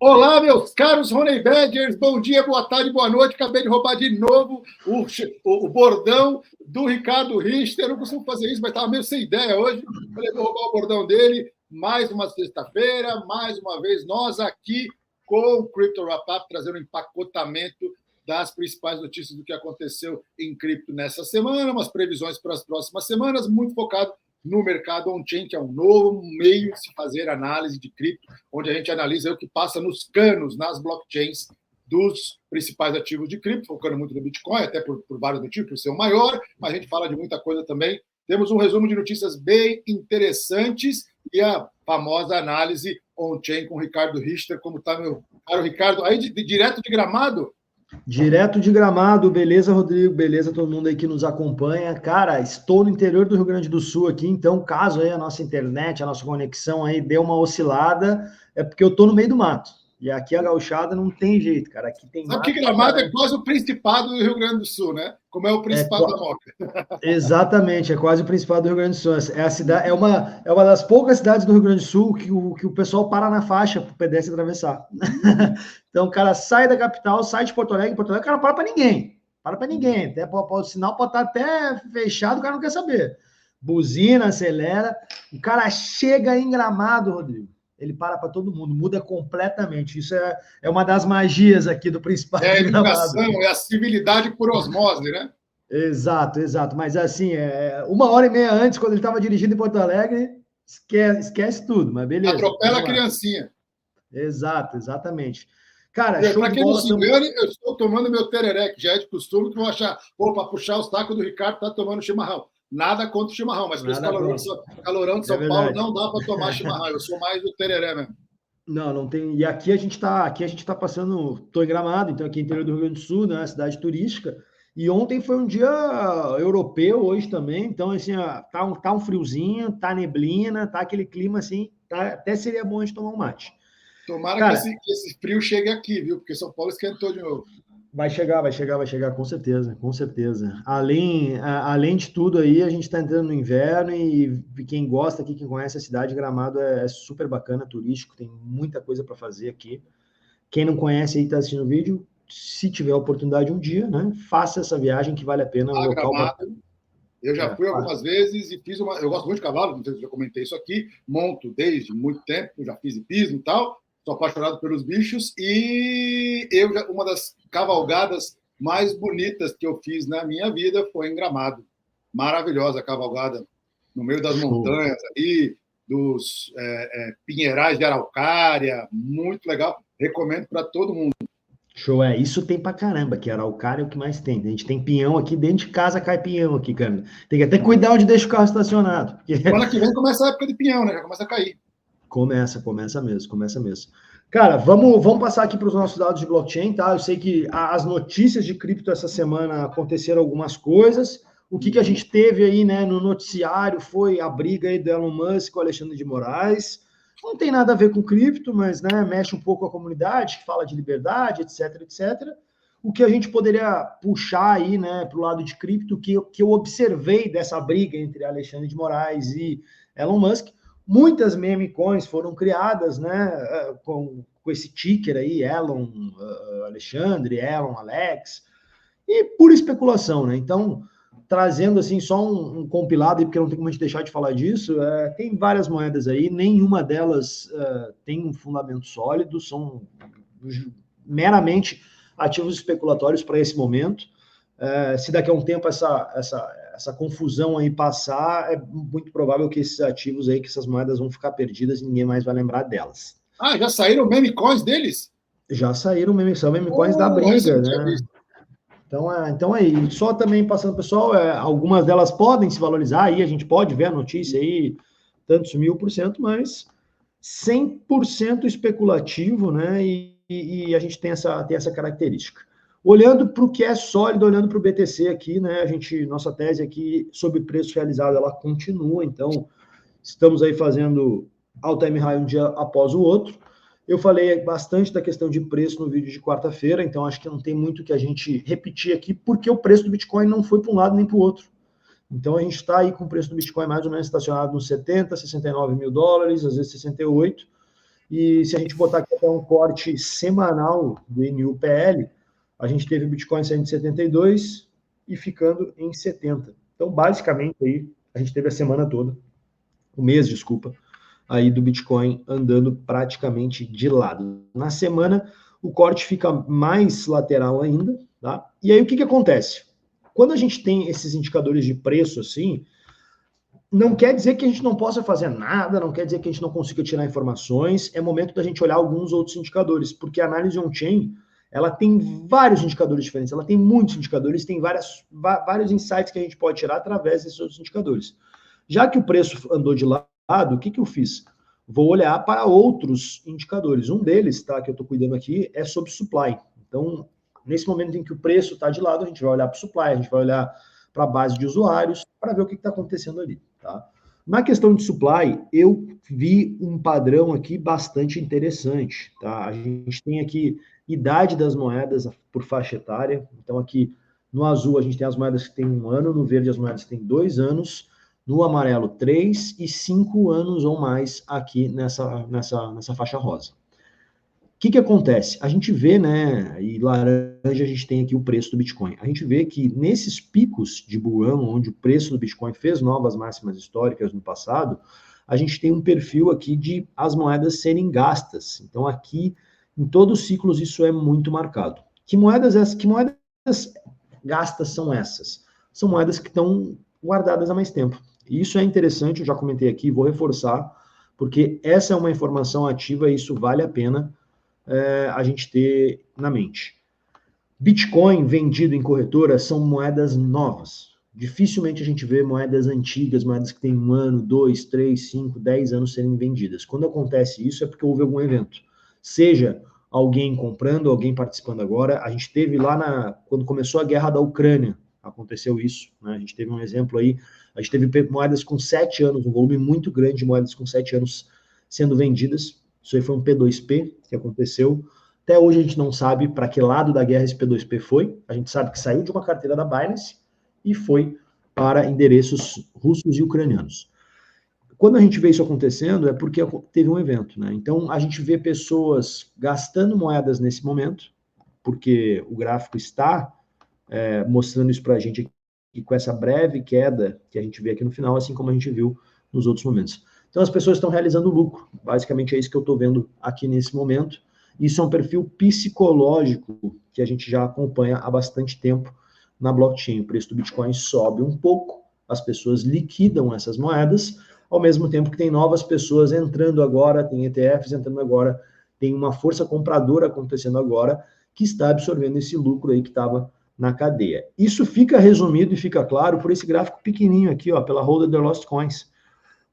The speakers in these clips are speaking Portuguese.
Olá, meus caros Honey Badgers, bom dia, boa tarde, boa noite. Acabei de roubar de novo o bordão do Ricardo Richter. Eu não costumo fazer isso, mas estava meio sem ideia hoje. Falei, vou roubar o bordão dele. Mais uma sexta-feira, mais uma vez, nós aqui com o Crypto Wrap Up, trazendo um empacotamento das principais notícias do que aconteceu em cripto nessa semana, umas previsões para as próximas semanas, muito focado no mercado on-chain, que é um novo meio de se fazer análise de cripto, onde a gente analisa o que passa nos canos, nas blockchains dos principais ativos de cripto, focando muito no Bitcoin, até por vários motivos, por ser o maior, mas a gente fala de muita coisa também. Temos um resumo de notícias bem interessantes e a famosa análise on-chain com o Ricardo Richter. Como está, meu caro Ricardo? Aí, direto de Gramado? Direto de Gramado, beleza, Rodrigo? Beleza, todo mundo aí que nos acompanha. Cara, estou no interior do Rio Grande do Sul aqui, então caso aí a nossa internet, a nossa conexão aí dê uma oscilada, é porque eu estou no meio do mato. E aqui a gauchada não tem jeito, cara. Aqui tem Sabe mato. que Gramado é quase o Principado do Rio Grande do Sul, né? Como é o Principado da Moca. Exatamente, é quase o Principado do Rio Grande do Sul. É a cidade, é uma das poucas cidades do Rio Grande do Sul que o pessoal para na faixa para o pedestre atravessar. Então, o cara sai da capital, sai de Porto Alegre, o cara não para para ninguém. Para para ninguém. Até, o sinal pode estar até fechado, o cara não quer saber. Buzina, acelera. O cara chega em Gramado, Rodrigo. Ele para todo mundo, muda completamente. Isso é uma das magias aqui do Principado É a de educação, Gramado. é a civilidade por osmose, né? Exato, exato. Mas assim, uma hora e meia antes, quando ele estava dirigindo em Porto Alegre, esquece tudo, mas beleza. Atropela a criancinha. Exato, exatamente. Cara, show Para de quem não bola. se engane, eu estou tomando meu tereré, que já é de costume, que vão achar, para puxar os tacos do Ricardo, tá tomando chimarrão. Nada contra o chimarrão, mas com esse calorão de São Paulo, não dá para tomar chimarrão. Eu sou mais do tereré mesmo. Não tem. E aqui a gente tá passando. Tô em Gramado, então aqui é interior do Rio Grande do Sul, né? Cidade turística. E ontem foi um dia europeu, hoje também. Então, assim, tá um friozinho, tá neblina, tá aquele clima assim. Até seria bom a gente tomar um mate. Tomara Cara, que esse frio chegue aqui, viu? Porque São Paulo esquentou de novo. vai chegar, com certeza, com certeza. Além de tudo aí, a gente está entrando no inverno e quem gosta aqui, quem conhece a cidade, Gramado é super bacana, turístico, tem muita coisa para fazer aqui. Quem não conhece aí, está assistindo o vídeo, se tiver oportunidade um dia, né, faça essa viagem que vale a pena, um local bacana. Eu já fui algumas vezes e fiz uma. Eu gosto muito de cavalo, não sei se eu já comentei isso aqui, monto desde muito tempo, já fiz hipismo e tal, sou apaixonado pelos bichos e uma das cavalgadas mais bonitas que eu fiz na minha vida foi em Gramado. Maravilhosa a cavalgada no meio das montanhas aí, dos pinheirais de Araucária, muito legal. Recomendo para todo mundo. Show, isso tem pra caramba, que Araucária é o que mais tem. A gente tem pinhão aqui, dentro de casa cai pinhão aqui, cara. Tem que até cuidar onde deixa o carro estacionado. Porque... Semana que vem começa a época de pinhão, né? Já começa a cair. Começa mesmo. Cara, vamos passar aqui para os nossos dados de blockchain, tá? Eu sei que as notícias de cripto essa semana aconteceram algumas coisas. O que a gente teve aí, né, no noticiário foi a briga aí do Elon Musk com o Alexandre de Moraes. Não tem nada a ver com cripto, mas, né, mexe um pouco com a comunidade, que fala de liberdade, etc, etc. O que a gente poderia puxar aí, né, para o lado de cripto, que eu observei dessa briga entre Alexandre de Moraes e Elon Musk. Muitas meme coins foram criadas, né, com esse ticker aí, Elon Alexandre, Elon Alex, e pura especulação, né? Então, trazendo assim só um compilado, porque não tem como a gente deixar de falar disso, tem várias moedas aí, nenhuma delas tem um fundamento sólido, são meramente ativos especulatórios para esse momento. Se daqui a um tempo essa confusão aí passar, é muito provável que esses ativos aí, que essas moedas vão ficar perdidas e ninguém mais vai lembrar delas. Ah, já saíram meme coins deles? Já saíram são meme coins da briga, né? Então aí, só também passando, pessoal, algumas delas podem se valorizar, aí a gente pode ver a notícia aí, tantos 1000%, mas 100% especulativo, né? E a gente tem essa característica. Olhando para o que é sólido, olhando para o BTC aqui, né? Nossa tese aqui sobre preço realizado, ela continua. Então, estamos aí fazendo all-time high um dia após o outro. Eu falei bastante da questão de preço no vídeo de quarta-feira, então acho que não tem muito que a gente repetir aqui, porque o preço do Bitcoin não foi para um lado nem para o outro. Então, a gente está aí com o preço do Bitcoin mais ou menos estacionado nos 70, 69 mil dólares, às vezes 68. E se a gente botar aqui até um corte semanal do NUPL, a gente teve o Bitcoin saindo de 72 e ficando em 70. Então, basicamente, aí, a gente teve a semana toda, o mês, desculpa, aí do Bitcoin andando praticamente de lado. Na semana, o corte fica mais lateral ainda, tá? E aí, o que acontece? Quando a gente tem esses indicadores de preço assim, não quer dizer que a gente não possa fazer nada, não quer dizer que a gente não consiga tirar informações, é momento da gente olhar alguns outros indicadores, porque a análise on-chain, ela tem vários indicadores diferentes, ela tem muitos indicadores, tem vários insights que a gente pode tirar através desses outros indicadores. Já que o preço andou de lado, o que eu fiz? Vou olhar para outros indicadores. Um deles, tá, que eu estou cuidando aqui, é sobre supply. Então, nesse momento em que o preço está de lado, a gente vai olhar para o supply, a gente vai olhar para a base de usuários, para ver o que está acontecendo ali. Tá? Na questão de supply, eu vi um padrão aqui bastante interessante. Tá? A gente tem aqui idade das moedas por faixa etária. Então, aqui no azul, a gente tem as moedas que têm 1 ano, no verde, as moedas que têm 2 anos, no amarelo, 3 e 5 anos ou mais aqui nessa faixa rosa. O que acontece? A gente vê, né, e laranja a gente tem aqui o preço do Bitcoin. A gente vê que nesses picos de bull run, onde o preço do Bitcoin fez novas máximas históricas no passado, a gente tem um perfil aqui de as moedas serem gastas. Então aqui, em todos os ciclos, isso é muito marcado. Que moedas gastas são essas? São moedas que estão guardadas há mais tempo. E isso é interessante, eu já comentei aqui, vou reforçar, porque essa é uma informação ativa e isso vale a pena a gente ter na mente. Bitcoin vendido em corretora são moedas novas. Dificilmente a gente vê moedas antigas, moedas que têm 1 ano, 2, 3, 5, 10 anos serem vendidas. Quando acontece isso é porque houve algum evento. Seja alguém comprando, alguém participando agora. A gente teve lá quando começou a guerra da Ucrânia, aconteceu isso. Né? A gente teve um exemplo aí, a gente teve moedas com 7 anos, um volume muito grande de moedas com 7 anos sendo vendidas. Isso aí foi um P2P que aconteceu. Até hoje a gente não sabe para que lado da guerra esse P2P foi. A gente sabe que saiu de uma carteira da Binance e foi para endereços russos e ucranianos. Quando a gente vê isso acontecendo, é porque teve um evento, né? Então, a gente vê pessoas gastando moedas nesse momento, porque o gráfico está mostrando isso para a gente aqui, com essa breve queda que a gente vê aqui no final, assim como a gente viu nos outros momentos. Então, as pessoas estão realizando lucro. Basicamente, é isso que eu estou vendo aqui nesse momento. Isso é um perfil psicológico que a gente já acompanha há bastante tempo na blockchain. O preço do Bitcoin sobe um pouco, as pessoas liquidam essas moedas, ao mesmo tempo que tem novas pessoas entrando agora, tem ETFs entrando agora, tem uma força compradora acontecendo agora, que está absorvendo esse lucro aí que estava na cadeia. Isso fica resumido e fica claro por esse gráfico pequenininho aqui, ó, pela Holder the Lost Coins.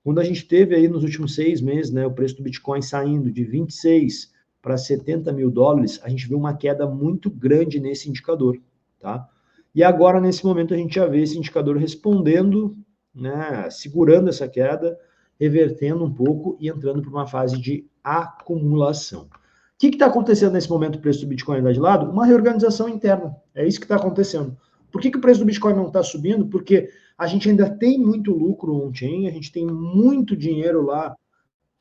Quando a gente teve aí nos últimos 6 meses, né, o preço do Bitcoin saindo de 26 para 70 mil dólares, a gente viu uma queda muito grande nesse indicador, tá? E agora, nesse momento, a gente já vê esse indicador respondendo, né, segurando essa queda, revertendo um pouco e entrando para uma fase de acumulação. O que está acontecendo nesse momento o preço do Bitcoin está de lado? Uma reorganização interna. É isso que está acontecendo. Por que o preço do Bitcoin não está subindo? Porque a gente ainda tem muito lucro on-chain, a gente tem muito dinheiro lá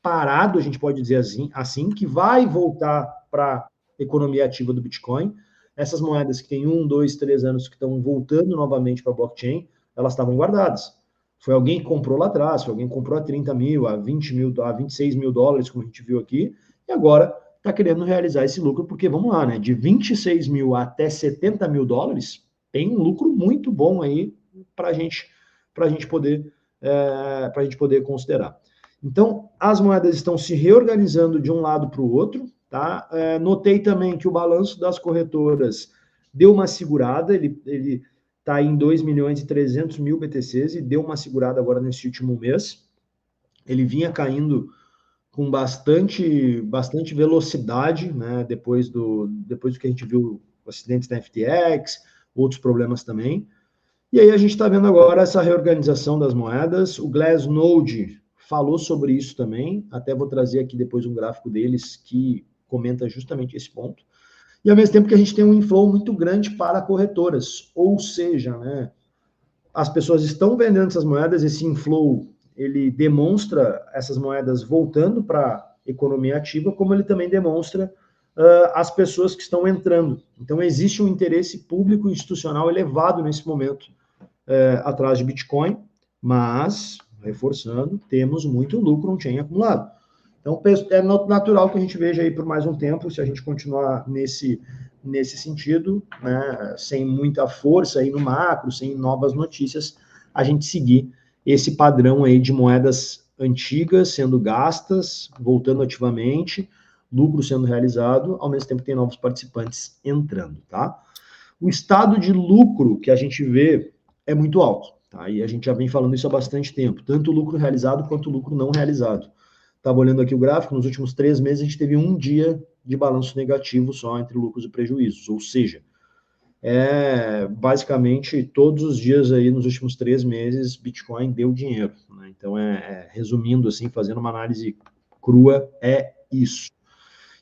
parado, a gente pode dizer assim que vai voltar para a economia ativa do Bitcoin. Essas moedas que têm 1, 2, 3 anos que estão voltando novamente para a blockchain, elas estavam guardadas. Foi alguém que comprou lá atrás, foi alguém que comprou a 30 mil, a 20 mil, a 26 mil dólares, como a gente viu aqui, e agora está querendo realizar esse lucro, porque, vamos lá, né, de 26 mil até 70 mil dólares, tem um lucro muito bom aí para a gente poder considerar. Então, as moedas estão se reorganizando de um lado para o outro, tá? Notei também que o balanço das corretoras deu uma segurada, ele está em 2 milhões e 300 mil BTCs e deu uma segurada agora nesse último mês. Ele vinha caindo com bastante velocidade, né? Depois do que a gente viu acidentes na FTX, outros problemas também. E aí a gente está vendo agora essa reorganização das moedas. O Glassnode falou sobre isso também, até vou trazer aqui depois um gráfico deles que comenta justamente esse ponto. E ao mesmo tempo que a gente tem um inflow muito grande para corretoras, ou seja, né, as pessoas estão vendendo essas moedas, esse inflow, ele demonstra essas moedas voltando para economia ativa, como ele também demonstra as pessoas que estão entrando. Então, existe um interesse público e institucional elevado nesse momento atrás de Bitcoin, mas, reforçando, temos muito lucro on-chain acumulado. Então, é natural que a gente veja aí por mais um tempo, se a gente continuar nesse sentido, né, sem muita força aí no macro, sem novas notícias, a gente seguir esse padrão aí de moedas antigas sendo gastas, voltando ativamente, lucro sendo realizado, ao mesmo tempo que tem novos participantes entrando, tá? O estado de lucro que a gente vê é muito alto, tá? E a gente já vem falando isso há bastante tempo, tanto o lucro realizado quanto o lucro não realizado. Estava olhando aqui o gráfico, nos últimos 3 meses a gente teve um dia de balanço negativo só entre lucros e prejuízos, ou seja, basicamente todos os dias aí nos últimos 3 meses Bitcoin deu dinheiro, né? Então resumindo assim, fazendo uma análise crua, é isso.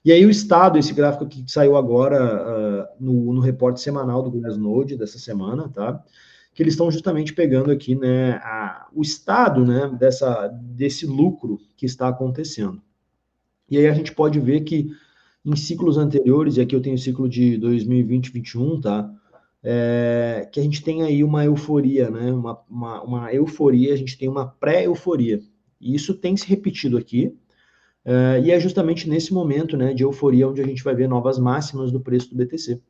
E aí o estado, esse gráfico aqui que saiu agora no reporte semanal do Glassnode dessa semana, tá? Que eles estão justamente pegando aqui, né, o estado, né, desse lucro que está acontecendo. E aí a gente pode ver que em ciclos anteriores, e aqui eu tenho o ciclo de 2020-21, tá? Que a gente tem aí uma euforia, né? Uma euforia, a gente tem uma pré-euforia. E isso tem se repetido aqui, e é justamente nesse momento, né, de euforia onde a gente vai ver novas máximas do preço do BTC.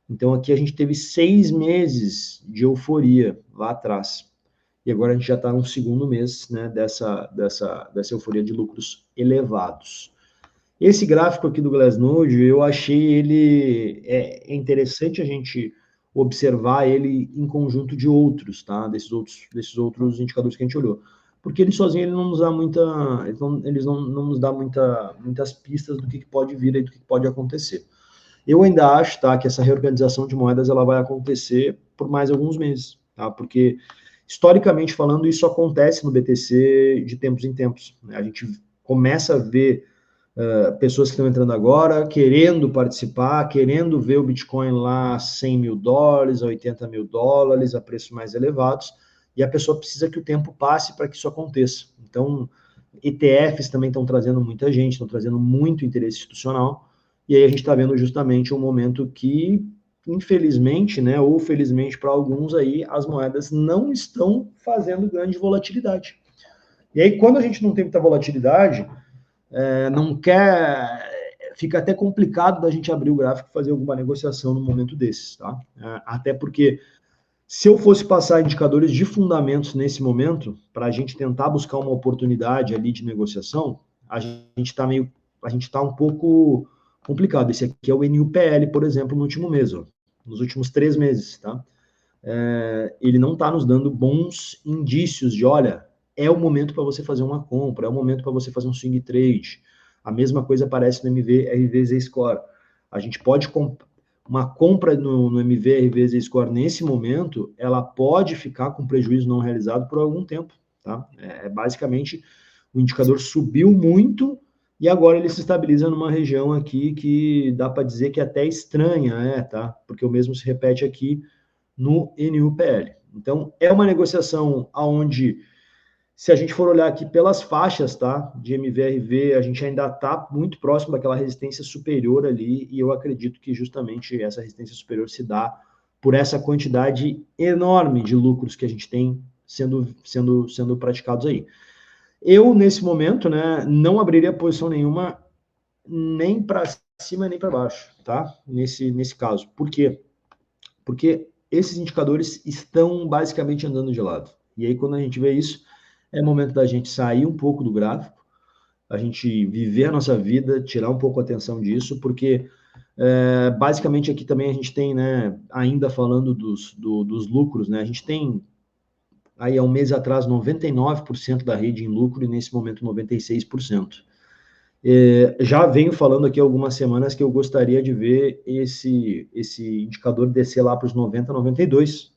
Então aqui a gente teve 6 meses de euforia lá atrás. E agora a gente já está no segundo mês, né, dessa euforia de lucros elevados. Esse gráfico aqui do Glassnode, eu achei ele interessante a gente observar ele em conjunto de outros, tá? Desses outros indicadores que a gente olhou. Porque ele sozinho ele não nos dá eles não nos dá muitas pistas do que pode vir e do que pode acontecer. Eu ainda acho, tá, que essa reorganização de moedas ela vai acontecer por mais alguns meses, tá? Porque historicamente falando isso acontece no BTC de tempos em tempos, né? A gente começa a ver pessoas que estão entrando agora, querendo participar, querendo ver o Bitcoin lá a $100 mil, a $80 mil, a preços mais elevados, e a pessoa precisa que o tempo passe para que isso aconteça. Então, ETFs também estão trazendo muita gente, estão trazendo muito interesse institucional, e aí a gente está vendo justamente um momento que, infelizmente, né, ou felizmente para alguns aí, as moedas não estão fazendo grande volatilidade. E aí, quando a gente não tem muita volatilidade, não quer, fica até complicado da gente abrir o gráfico e fazer alguma negociação no momento desses, tá? Até porque se eu fosse passar indicadores de fundamentos nesse momento, para a gente tentar buscar uma oportunidade ali de negociação, a gente está um pouco complicado. Esse aqui é o NUPL, por exemplo, no último mês, ó, nos últimos 3 meses, tá? Ele não está nos dando bons indícios de, olha, é o momento para você fazer uma compra, é o momento para você fazer um swing trade. A mesma coisa aparece no MVRV Z-Score. A gente pode uma compra no MVRV Z-Score nesse momento, ela pode ficar com prejuízo não realizado por algum tempo, tá? Basicamente, o indicador subiu muito e agora ele se estabiliza numa região aqui que dá para dizer que é até estranha, tá? Porque o mesmo se repete aqui no NUPL. Então, é uma negociação onde, se a gente for olhar aqui pelas faixas, tá, de MVRV, a gente ainda está muito próximo daquela resistência superior ali, e eu acredito que justamente essa resistência superior se dá por essa quantidade enorme de lucros que a gente tem sendo praticados aí. Eu, nesse momento, né, não abriria posição nenhuma, nem para cima nem para baixo, tá? Nesse caso. Por quê? Porque esses indicadores estão basicamente andando de lado. E aí, quando a gente vê isso, é momento da gente sair um pouco do gráfico, a gente viver a nossa vida, tirar um pouco a atenção disso, porque basicamente aqui também a gente tem, né, ainda falando dos lucros, né, a gente tem aí há um mês atrás 99% da rede em lucro e nesse momento 96%. Já venho falando aqui há algumas semanas que eu gostaria de ver esse indicador descer lá para os 90, 92,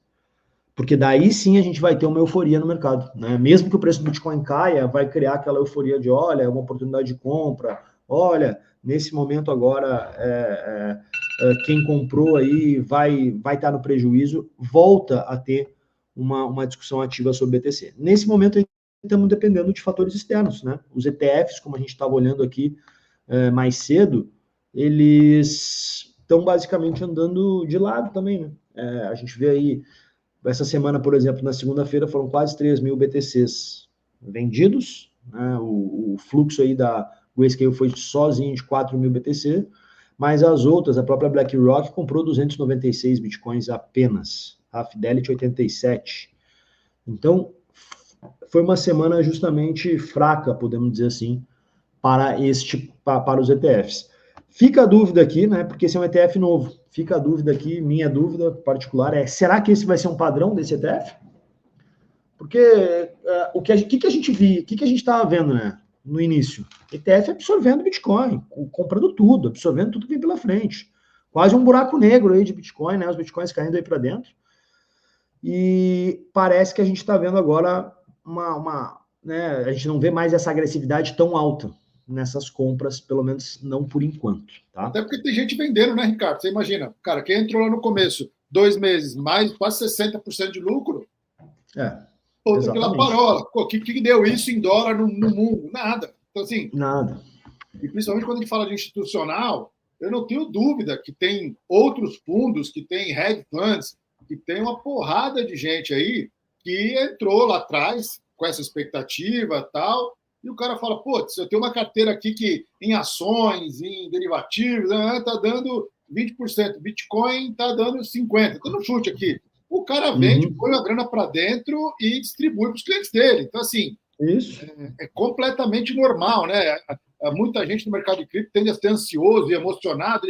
porque daí sim a gente vai ter uma euforia no mercado, né? Mesmo que o preço do Bitcoin caia, vai criar aquela euforia de, olha, é uma oportunidade de compra, olha, nesse momento agora, quem comprou aí vai estar no prejuízo, volta a ter uma discussão ativa sobre BTC. Nesse momento estamos dependendo de fatores externos, né? Os ETFs, como a gente estava olhando aqui mais cedo, eles estão basicamente andando de lado também, né? A gente vê aí, essa semana, por exemplo, na segunda-feira, foram quase 3 mil BTCs vendidos, né? O fluxo aí da Grayscale foi sozinho de 4 mil BTC, mas as outras, a própria BlackRock comprou 296 bitcoins apenas, a Fidelity 87. Então, foi uma semana justamente fraca, podemos dizer assim, para os ETFs. Fica a dúvida aqui, né? Porque esse é um ETF novo. Fica a dúvida aqui, minha dúvida particular é: será que esse vai ser um padrão desse ETF? Porque o que a gente viu, o que a gente estava vendo, né? No início, ETF absorvendo Bitcoin, comprando tudo, absorvendo tudo que vem pela frente. Quase um buraco negro aí de Bitcoin, né? Os Bitcoins caindo aí para dentro. E parece que a gente está vendo agora né? A gente não vê mais essa agressividade tão alta nessas compras, pelo menos não por enquanto. Tá? Até porque tem gente vendendo, né, Ricardo? Você imagina, cara, quem entrou lá no começo, 2 meses, mais quase 60% de lucro, outra que lá parola. O que deu isso em dólar no mundo? Nada. Então, assim. Nada. E principalmente quando a gente fala de institucional, eu não tenho dúvida que tem outros fundos, que tem hedge funds, que tem uma porrada de gente aí que entrou lá atrás com essa expectativa e tal, e o cara fala, putz, eu tenho uma carteira aqui que em ações, em derivativos, está dando 20%, Bitcoin está dando 50%, estou no chute aqui. O cara vende, põe a grana para dentro e distribui para os clientes dele. Então, assim, isso é completamente normal, né? Muita gente no mercado de cripto tende a ser ansioso e emocionado.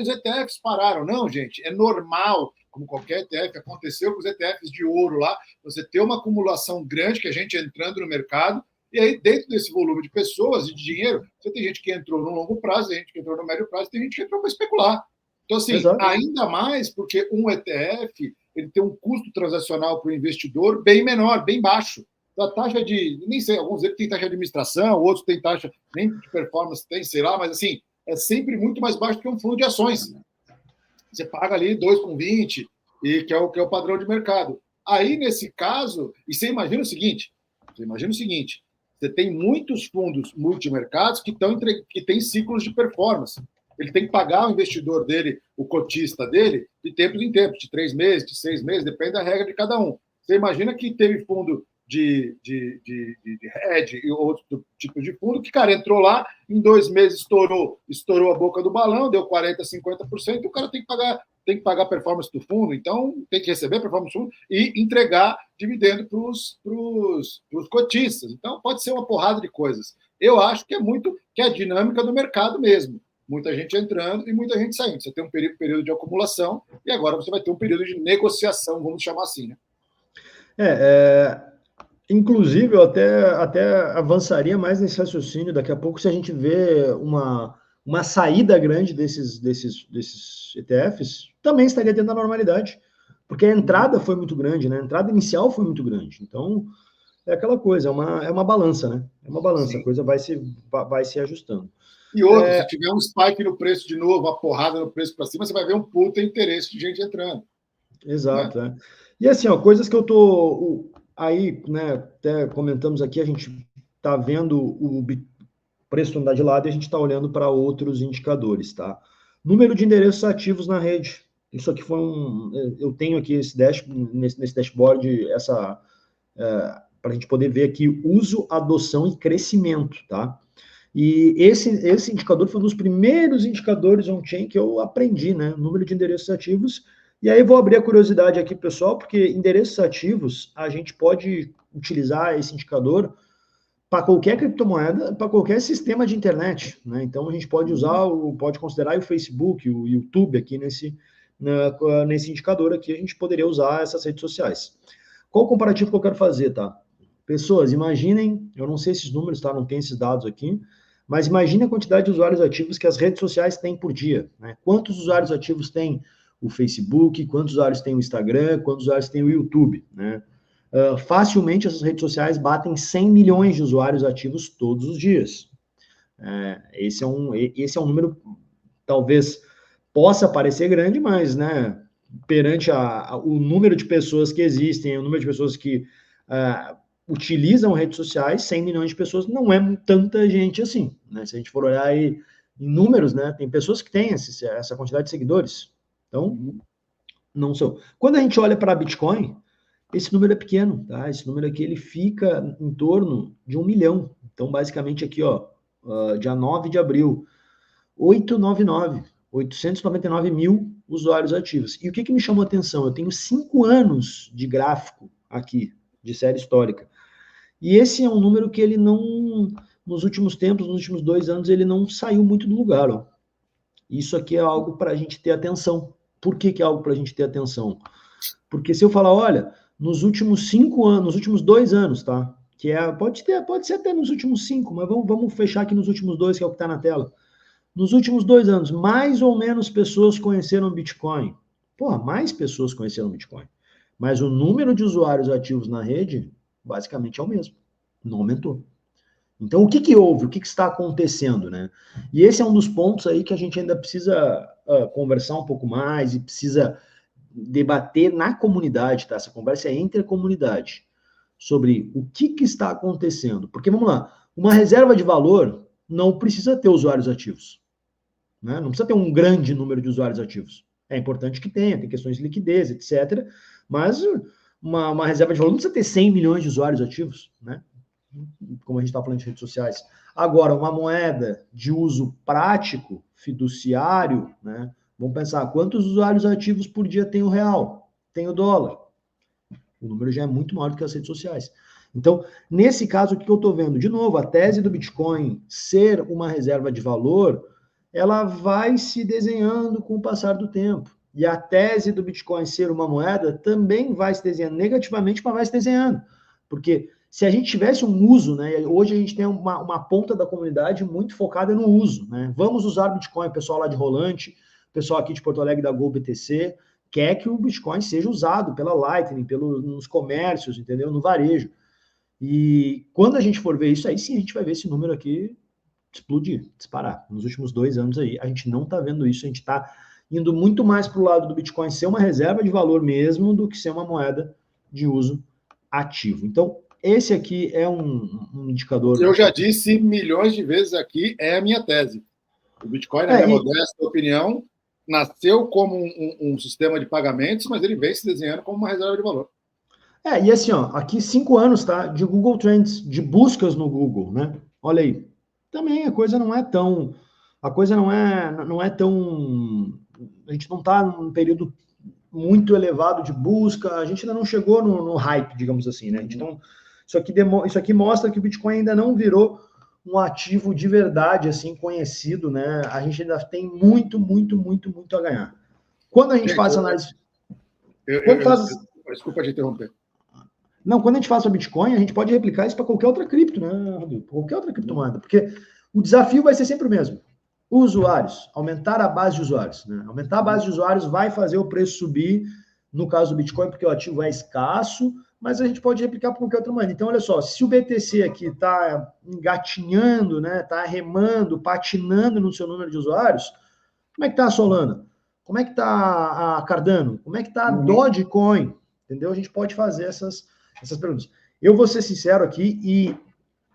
Os ETFs pararam. Não, gente, é normal, como qualquer ETF, aconteceu com os ETFs de ouro lá, você ter uma acumulação grande, que a gente entrando no mercado, e aí dentro desse volume de pessoas e de dinheiro, você tem gente que entrou no longo prazo, tem gente que entrou no médio prazo, tem gente que entrou para especular. Então, assim, ainda mais porque um ETF ele tem um custo transacional para o investidor bem menor, bem baixo. A taxa de, nem sei, alguns deles têm taxa de administração, outros têm taxa, nem de performance tem, sei lá, mas assim, é sempre muito mais baixo que um fundo de ações. Você paga ali 2,20, e que é o padrão de mercado. Aí, nesse caso, e você imagina o seguinte, você tem muitos fundos multimercados que têm ciclos de performance. Ele tem que pagar o investidor dele, o cotista dele, de tempos em tempos, de 3 meses, de 6 meses, depende da regra de cada um. Você imagina que teve fundo de hedge e outros tipos de fundo, que, cara, entrou lá, em 2 meses estourou a boca do balão, deu 40%, 50%, e o cara tem que pagar a performance do fundo, então tem que receber a performance do fundo e entregar dividendo para os cotistas. Então, pode ser uma porrada de coisas. Eu acho que é a dinâmica do mercado mesmo. Muita gente entrando e muita gente saindo. Você tem um período de acumulação e agora você vai ter um período de negociação, vamos chamar assim, né? Inclusive, eu até avançaria mais nesse raciocínio daqui a pouco, se a gente vê uma saída grande desses ETFs, também estaria dentro da normalidade, porque a entrada foi muito grande, né? A entrada inicial foi muito grande. Então, é aquela coisa, é uma balança, né? É uma balança, sim. A coisa vai se ajustando. E outra, se tiver um spike no preço de novo, uma porrada no preço para cima, você vai ver um puta interesse de gente entrando. Exato, né? E assim, coisas que eu tô... Aí, né, até comentamos aqui, a gente está vendo o preço andar de lado e a gente está olhando para outros indicadores, tá? Número de endereços ativos na rede. Isso aqui foi eu tenho aqui nesse dashboard para a gente poder ver aqui uso, adoção e crescimento, tá? E esse indicador foi um dos primeiros indicadores on-chain que eu aprendi, né? Número de endereços ativos. E aí vou abrir a curiosidade aqui, pessoal, porque endereços ativos, a gente pode utilizar esse indicador para qualquer criptomoeda, para qualquer sistema de internet, né? Então a gente pode pode considerar o Facebook, o YouTube aqui nesse indicador aqui, a gente poderia usar essas redes sociais. Qual o comparativo que eu quero fazer, tá? Pessoas, imaginem, eu não sei esses números, tá? Não tem esses dados aqui, mas imagine a quantidade de usuários ativos que as redes sociais têm por dia, né? Quantos usuários ativos tem o Facebook, quantos usuários tem o Instagram, quantos usuários tem o YouTube, né? Facilmente essas redes sociais batem 100 milhões de usuários ativos todos os dias. Esse é um número, talvez possa parecer grande, mas, né, perante o número de pessoas que existem, o número de pessoas que utilizam redes sociais, 100 milhões de pessoas não é tanta gente assim, né? Se a gente for olhar aí em números, né, tem pessoas que têm essa quantidade de seguidores. Então, não são. Quando a gente olha para Bitcoin, esse número é pequeno, tá? Esse número aqui, ele fica em torno de 1 milhão. Então, basicamente aqui, ó, dia 9 de abril, 899 mil usuários ativos. E o que me chamou a atenção? Eu tenho 5 anos de gráfico aqui, de série histórica. E esse é um número que ele não, nos últimos tempos, nos últimos 2 anos, ele não saiu muito do lugar, ó. Isso aqui é algo para a gente ter atenção. Por que é algo para a gente ter atenção? Porque se eu falar, olha, nos últimos 5 anos, nos últimos 2 anos, tá? Que pode ser até nos últimos 5, mas vamos fechar aqui nos últimos 2, que é o que está na tela. Nos últimos 2 anos, mais ou menos pessoas conheceram Bitcoin. Porra, mais pessoas conheceram Bitcoin. Mas o número de usuários ativos na rede, basicamente é o mesmo. Não aumentou. Então, o que houve? O que está acontecendo, né? E esse é um dos pontos aí que a gente ainda precisa conversar um pouco mais e precisa debater na comunidade, tá? Essa conversa é entre a comunidade sobre o que está acontecendo. Porque, vamos lá, uma reserva de valor não precisa ter usuários ativos, né? Não precisa ter um grande número de usuários ativos. É importante que tenha, tem questões de liquidez, etc. Mas uma reserva de valor não precisa ter 100 milhões de usuários ativos, né? Como a gente está falando de redes sociais. Agora, uma moeda de uso prático, fiduciário, né? Vamos pensar, quantos usuários ativos por dia tem o real? Tem o dólar? O número já é muito maior do que as redes sociais. Então, nesse caso, o que eu estou vendo? De novo, a tese do Bitcoin ser uma reserva de valor, ela vai se desenhando com o passar do tempo. E a tese do Bitcoin ser uma moeda também vai se desenhando negativamente, mas vai se desenhando. Porque se a gente tivesse um uso, né? Hoje a gente tem uma ponta da comunidade muito focada no uso, né? Vamos usar Bitcoin, o pessoal lá de Rolante, o pessoal aqui de Porto Alegre da GoBTC, quer que o Bitcoin seja usado pela Lightning, nos comércios, entendeu? No varejo. E quando a gente for ver isso, aí sim a gente vai ver esse número aqui explodir, disparar. Nos últimos 2 anos aí, a gente não está vendo isso, a gente está indo muito mais para o lado do Bitcoin ser uma reserva de valor mesmo do que ser uma moeda de uso ativo. Então, esse aqui é um indicador. Eu já disse milhões de vezes aqui, é a minha tese. O Bitcoin, na minha modesta opinião, nasceu como um sistema de pagamentos, mas ele vem se desenhando como uma reserva de valor. E assim, ó, aqui 5 anos, tá? De Google Trends, de buscas no Google, né? Olha aí. Também a coisa não é tão. A coisa não é tão. A gente não está num período muito elevado de busca, a gente ainda não chegou no hype, digamos assim, né? A gente não, isso aqui mostra que o Bitcoin ainda não virou um ativo de verdade, assim, conhecido, né? A gente ainda tem muito a ganhar. Quando a gente faz análise... Desculpa te interromper. Não, quando a gente faz o Bitcoin, a gente pode replicar isso para qualquer outra cripto, né, Rodrigo? Qualquer outra criptomoeda, porque o desafio vai ser sempre o mesmo. Usuários, aumentar a base de usuários, né? Aumentar a base de usuários vai fazer o preço subir, no caso do Bitcoin, porque o ativo é escasso, mas a gente pode replicar para qualquer outra moeda. Então, olha só, se o BTC aqui está engatinhando, né, está remando, patinando no seu número de usuários, como é que está a Solana? Como é que está a Cardano? Como é que está a Dogecoin? Entendeu? A gente pode fazer essas perguntas. Eu vou ser sincero aqui e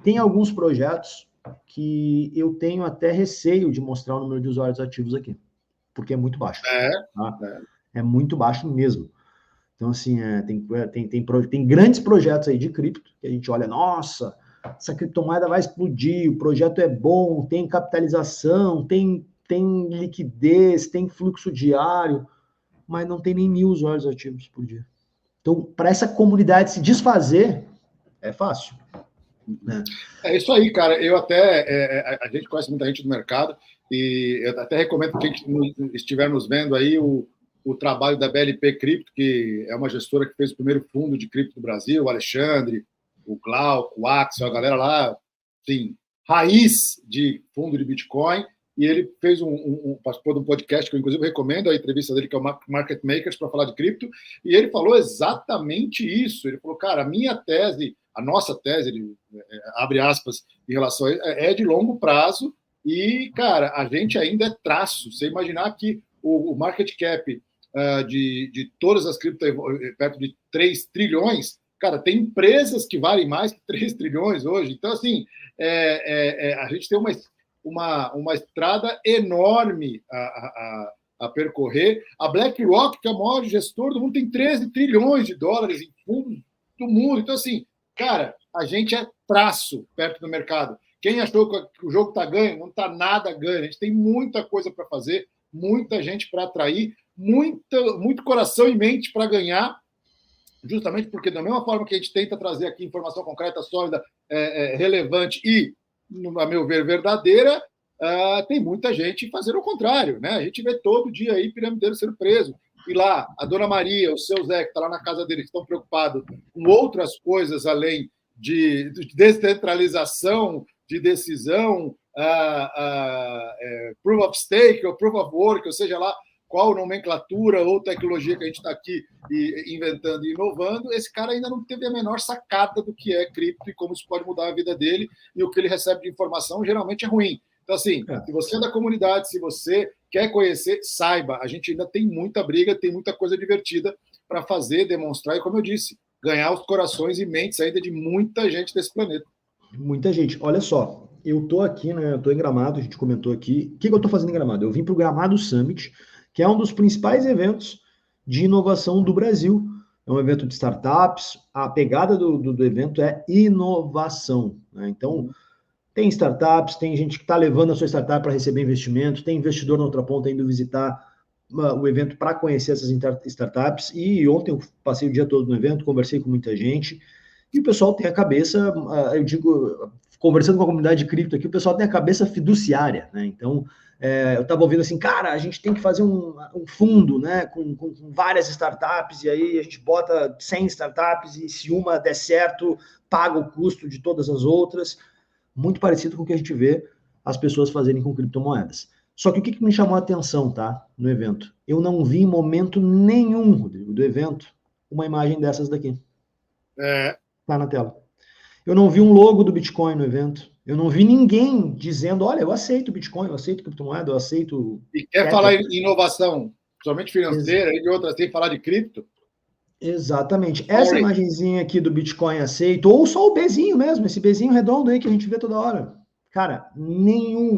tem alguns projetos que eu tenho até receio de mostrar o número de usuários ativos aqui, porque é muito baixo. Tá? É muito baixo mesmo. Então, assim, tem grandes projetos aí de cripto, que a gente olha, nossa, essa criptomoeda vai explodir, o projeto é bom, tem capitalização, tem liquidez, tem fluxo diário, mas não tem nem 1.000 usuários ativos por dia. Então, para essa comunidade se desfazer, é fácil. Né? É isso aí, cara. Eu até. A gente conhece muita gente do mercado e eu até recomendo que quem estiver nos vendo aí o trabalho da BLP Cripto, que é uma gestora que fez o primeiro fundo de cripto do Brasil, o Alexandre, o Glauco, o Axel, a galera lá, sim, raiz de fundo de Bitcoin. E ele fez participou de um podcast que eu, inclusive, recomendo a entrevista dele, que é o Market Makers, para falar de cripto, e ele falou exatamente isso. Ele falou, cara, a nossa tese, ele abre aspas, em relação a é de longo prazo, e, cara, a gente ainda é traço. Você imaginar que o market cap de todas as criptos perto de 3 trilhões, Cara, tem empresas que valem mais que 3 trilhões hoje. Então, assim, a gente tem uma estrada enorme a percorrer. A BlackRock, que é o maior gestor do mundo, tem 13 trilhões de dólares em fundos do mundo. Então, assim, cara, a gente é traço perto do mercado. Quem achou que o jogo está ganho, não está nada ganho. A gente tem muita coisa para fazer, muita gente para atrair, muito coração e mente para ganhar, justamente porque, da mesma forma que a gente tenta trazer aqui informação concreta, sólida, relevante e, a meu ver, verdadeira, tem muita gente fazendo o contrário, né? A gente vê todo dia aí piramideiro sendo preso. E lá, a dona Maria, o seu Zé, que está lá na casa dele, que estão preocupados com outras coisas além de descentralização, de decisão, proof of stake ou proof of work, ou seja lá qual nomenclatura ou tecnologia que a gente está aqui inventando e inovando, esse cara ainda não teve a menor sacada do que é cripto e como isso pode mudar a vida dele, e o que ele recebe de informação geralmente é ruim. Então, assim, se você é da comunidade, se você quer conhecer, saiba, a gente ainda tem muita briga, tem muita coisa divertida para fazer, demonstrar, e como eu disse, ganhar os corações e mentes ainda de muita gente desse planeta. Muita gente. Olha só, eu tô aqui, né? Eu tô em Gramado, a gente comentou aqui. O que eu tô fazendo em Gramado? Eu vim para o Gramado Summit, que é um dos principais eventos de inovação do Brasil. É um evento de startups. A pegada do evento é inovação, né? Então, tem startups, tem gente que está levando a sua startup para receber investimento, tem investidor na outra ponta indo visitar o evento para conhecer essas startups. E ontem eu passei o dia todo no evento, conversei com muita gente. E o pessoal tem a cabeça, eu digo, conversando com a comunidade de cripto aqui, o pessoal tem a cabeça fiduciária, né? Então, eu estava ouvindo assim, cara, a gente tem que fazer um fundo, né, com várias startups, e aí a gente bota 100 startups, e se uma der certo, paga o custo de todas as outras. Muito parecido com o que a gente vê as pessoas fazerem com criptomoedas. Só que o que me chamou a atenção, tá, no evento? Eu não vi em momento nenhum, Rodrigo, do evento, uma imagem dessas daqui. Tá na tela. Eu não vi um logo do Bitcoin no evento. Eu não vi ninguém dizendo, olha, eu aceito Bitcoin, eu aceito criptomoeda, eu aceito... E quer falar em inovação, somente financeira, e de outras, sem falar de cripto? Exatamente. Essa imagenzinha aqui do Bitcoin aceito, ou só o Bzinho mesmo, esse Bzinho redondo aí que a gente vê toda hora. Cara,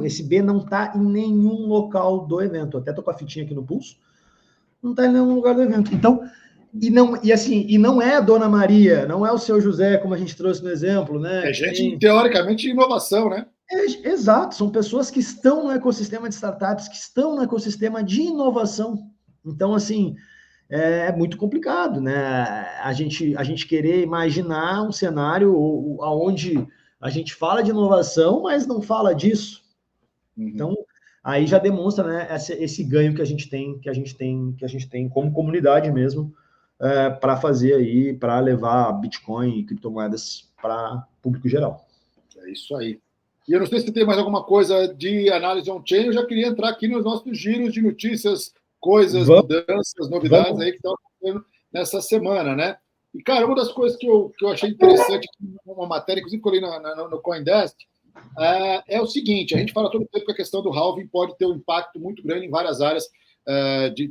esse B não tá em nenhum local do evento. Eu até tô com a fitinha aqui no pulso. Não tá em nenhum lugar do evento. Então, e não é a Dona Maria, não é o seu José, como a gente trouxe no exemplo, né? É gente, teoricamente, de inovação, né? Exato, são pessoas que estão no ecossistema de startups, que estão no ecossistema de inovação. Então, assim, é muito complicado, né? A gente querer imaginar um cenário onde a gente fala de inovação, mas não fala disso. Então, aí já demonstra, né, esse ganho que a gente tem como comunidade mesmo, para fazer aí, para levar Bitcoin e criptomoedas para público geral. É isso aí. E eu não sei se tem mais alguma coisa de análise on-chain, eu já queria entrar aqui nos nossos giros de notícias, coisas, mudanças, novidades aí que estão acontecendo nessa semana, né? E, cara, uma das coisas que eu achei interessante, uma matéria, inclusive que eu li no CoinDesk, é o seguinte, a gente fala todo o tempo que a questão do halving pode ter um impacto muito grande em várias áreas,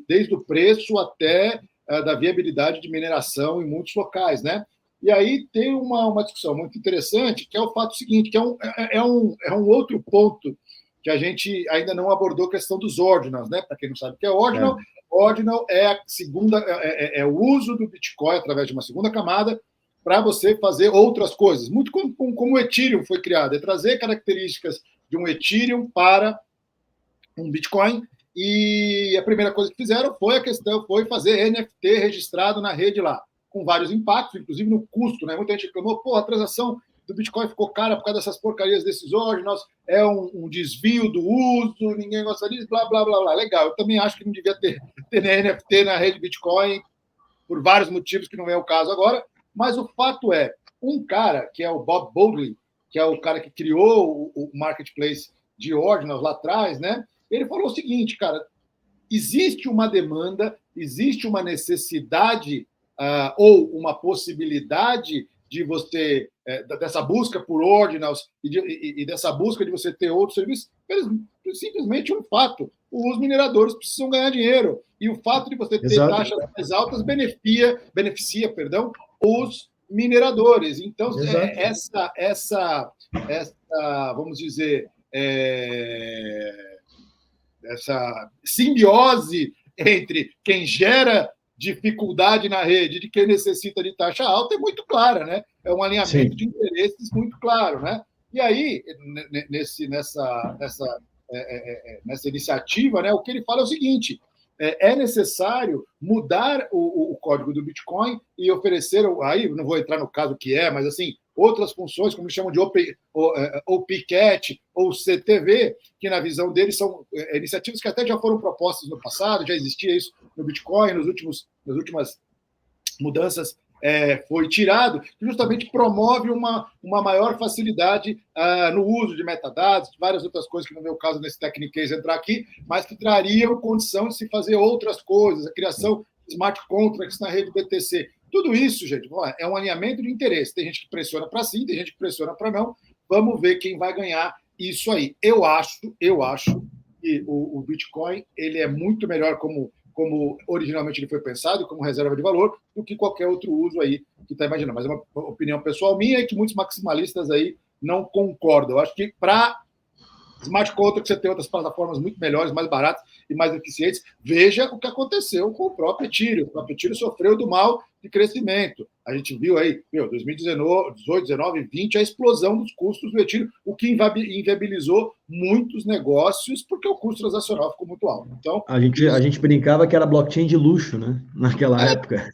desde o preço até da viabilidade de mineração em muitos locais, né? E aí tem uma discussão muito interessante, que é o fato seguinte, que é um outro ponto que a gente ainda não abordou, a questão dos ordinals, né? Para quem não sabe o que é ordinal, ordinal é a segunda, é o uso do Bitcoin através de uma segunda camada para você fazer outras coisas, muito como o Ethereum foi criado, é trazer características de um Ethereum para um Bitcoin. E a primeira coisa que fizeram foi fazer NFT registrado na rede lá, com vários impactos, inclusive no custo, né? Muita gente reclamou, a transação do Bitcoin ficou cara por causa dessas porcarias desses ordinals, é um desvio do uso, ninguém gosta disso, blá, blá, blá, blá. Legal, eu também acho que não devia ter NFT na rede Bitcoin, por vários motivos que não é o caso agora, mas o fato é, um cara, que é o Bob Bowley, que é o cara que criou o marketplace de ordinals lá atrás, né? Ele falou o seguinte, cara, existe uma demanda, existe uma necessidade ou uma possibilidade de você, dessa busca por ordinals e dessa busca de você ter outros serviços, simplesmente um fato. Os mineradores precisam ganhar dinheiro. E o fato de você ter taxas mais altas beneficia mineradores. Então, Exato. essa vamos dizer, essa simbiose entre quem gera dificuldade na rede de quem necessita de taxa alta é muito clara, né? É um alinhamento Sim. de interesses muito claro, né? E aí, nessa iniciativa, né, o que ele fala é o seguinte: é necessário mudar o código do Bitcoin e oferecer, aí não vou entrar no caso que é, mas assim, outras funções, como eles chamam de OPCat ou CTV, que na visão deles são iniciativas que até já foram propostas no passado, já existia isso no Bitcoin, nas últimas mudanças foi tirado, que justamente promove uma maior facilidade no uso de metadados, várias outras coisas que não é o caso nesse Technicase entrar aqui, mas que trariam condição de se fazer outras coisas, a criação de smart contracts na rede BTC. Tudo isso, gente, é um alinhamento de interesse. Tem gente que pressiona para sim, tem gente que pressiona para não. Vamos ver quem vai ganhar isso aí. Eu acho que o Bitcoin ele é muito melhor como originalmente ele foi pensado, como reserva de valor, do que qualquer outro uso aí que está imaginando. Mas é uma opinião pessoal minha e que muitos maximalistas aí não concordam. Eu acho que para smart contract você tem outras plataformas muito melhores, mais baratas e mais eficientes. Veja o que aconteceu com o próprio Ethereum. O próprio Ethereum sofreu do mal de crescimento. A gente viu aí, 2018, 19, 20, a explosão dos custos do Ethereum, o que inviabilizou muitos negócios, porque o custo transacional ficou muito alto. Então, a gente brincava que era blockchain de luxo, né? Naquela época.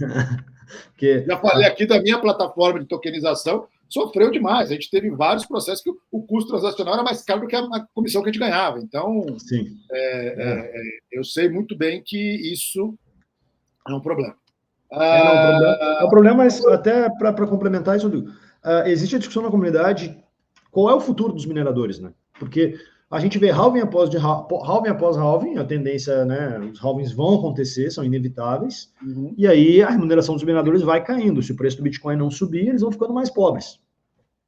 Porque já falei aqui da minha plataforma de tokenização, sofreu demais. A gente teve vários processos que o custo transacional era mais caro do que a comissão que a gente ganhava. Então, eu sei muito bem que isso é um problema. É um problema, mas até para complementar isso, existe a discussão na comunidade qual é o futuro dos mineradores, né? Porque a gente vê halving após halving, a tendência, né? Os halvings vão acontecer, são inevitáveis, e aí a remuneração dos mineradores vai caindo. Se o preço do Bitcoin não subir, eles vão ficando mais pobres.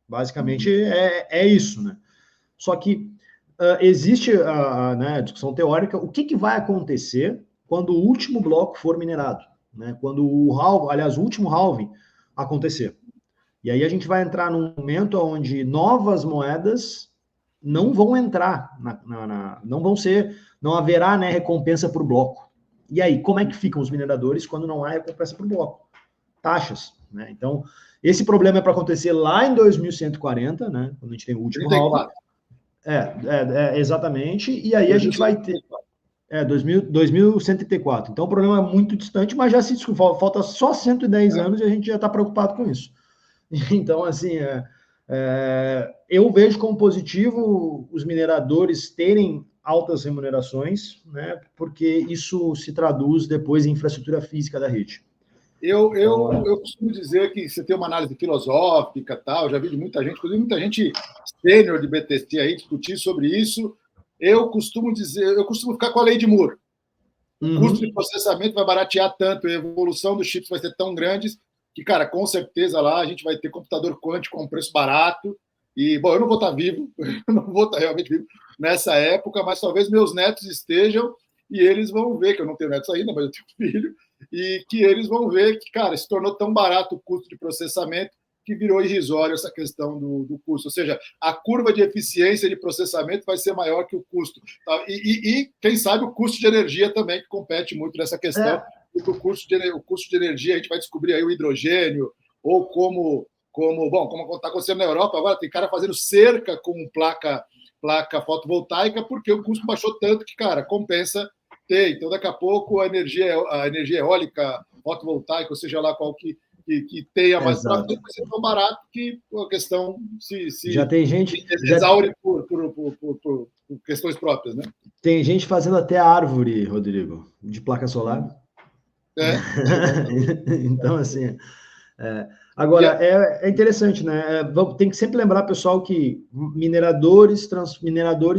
Basicamente é isso, né? Só que existe a discussão teórica, o que vai acontecer quando o último bloco for minerado, né? Quando o último halving acontecer. E aí a gente vai entrar num momento onde novas moedas não vão entrar, não haverá, né, recompensa por bloco. E aí, como é que ficam os mineradores quando não há recompensa por bloco? Taxas, né? Então, esse problema é para acontecer lá em 2140, né? Quando a gente tem o último halving. Exatamente. E aí a gente vai ter 2134. Então, o problema é muito distante, mas já falta só 110 anos e a gente já está preocupado com isso. Então, assim, eu vejo como positivo os mineradores terem altas remunerações, né, porque isso se traduz depois em infraestrutura física da rede. Eu costumo dizer que você tem uma análise filosófica, tal, já vi de muita gente, inclusive muita gente sênior de BTC aí discutir sobre isso. Eu costumo ficar com a lei de Moore. O custo de processamento vai baratear tanto, a evolução dos chips vai ser tão grande que, cara, com certeza lá a gente vai ter computador quântico com um preço barato. E, bom, eu não vou estar vivo, eu não vou estar realmente vivo nessa época, mas talvez meus netos estejam e eles vão ver, que eu não tenho netos ainda, mas eu tenho filho, e que eles vão ver que, cara, se tornou tão barato o custo de processamento que virou irrisório essa questão do custo. Ou seja, a curva de eficiência de processamento vai ser maior que o custo. Tá? E quem sabe, o custo de energia também, que compete muito nessa questão. Porque o custo de energia, a gente vai descobrir aí o hidrogênio, ou como está acontecendo na Europa agora, tem cara fazendo cerca com placa fotovoltaica, porque o custo baixou tanto que, cara, compensa ter. Então, daqui a pouco, a energia eólica, fotovoltaica, ou seja lá qual que tenha mais para frente, vai ser tão barato que a questão se já tem gente exaure por questões próprias, né? Tem gente fazendo até árvore, Rodrigo, de placa solar. Então, assim, agora, é interessante, né? Tem que sempre lembrar, pessoal, que mineradores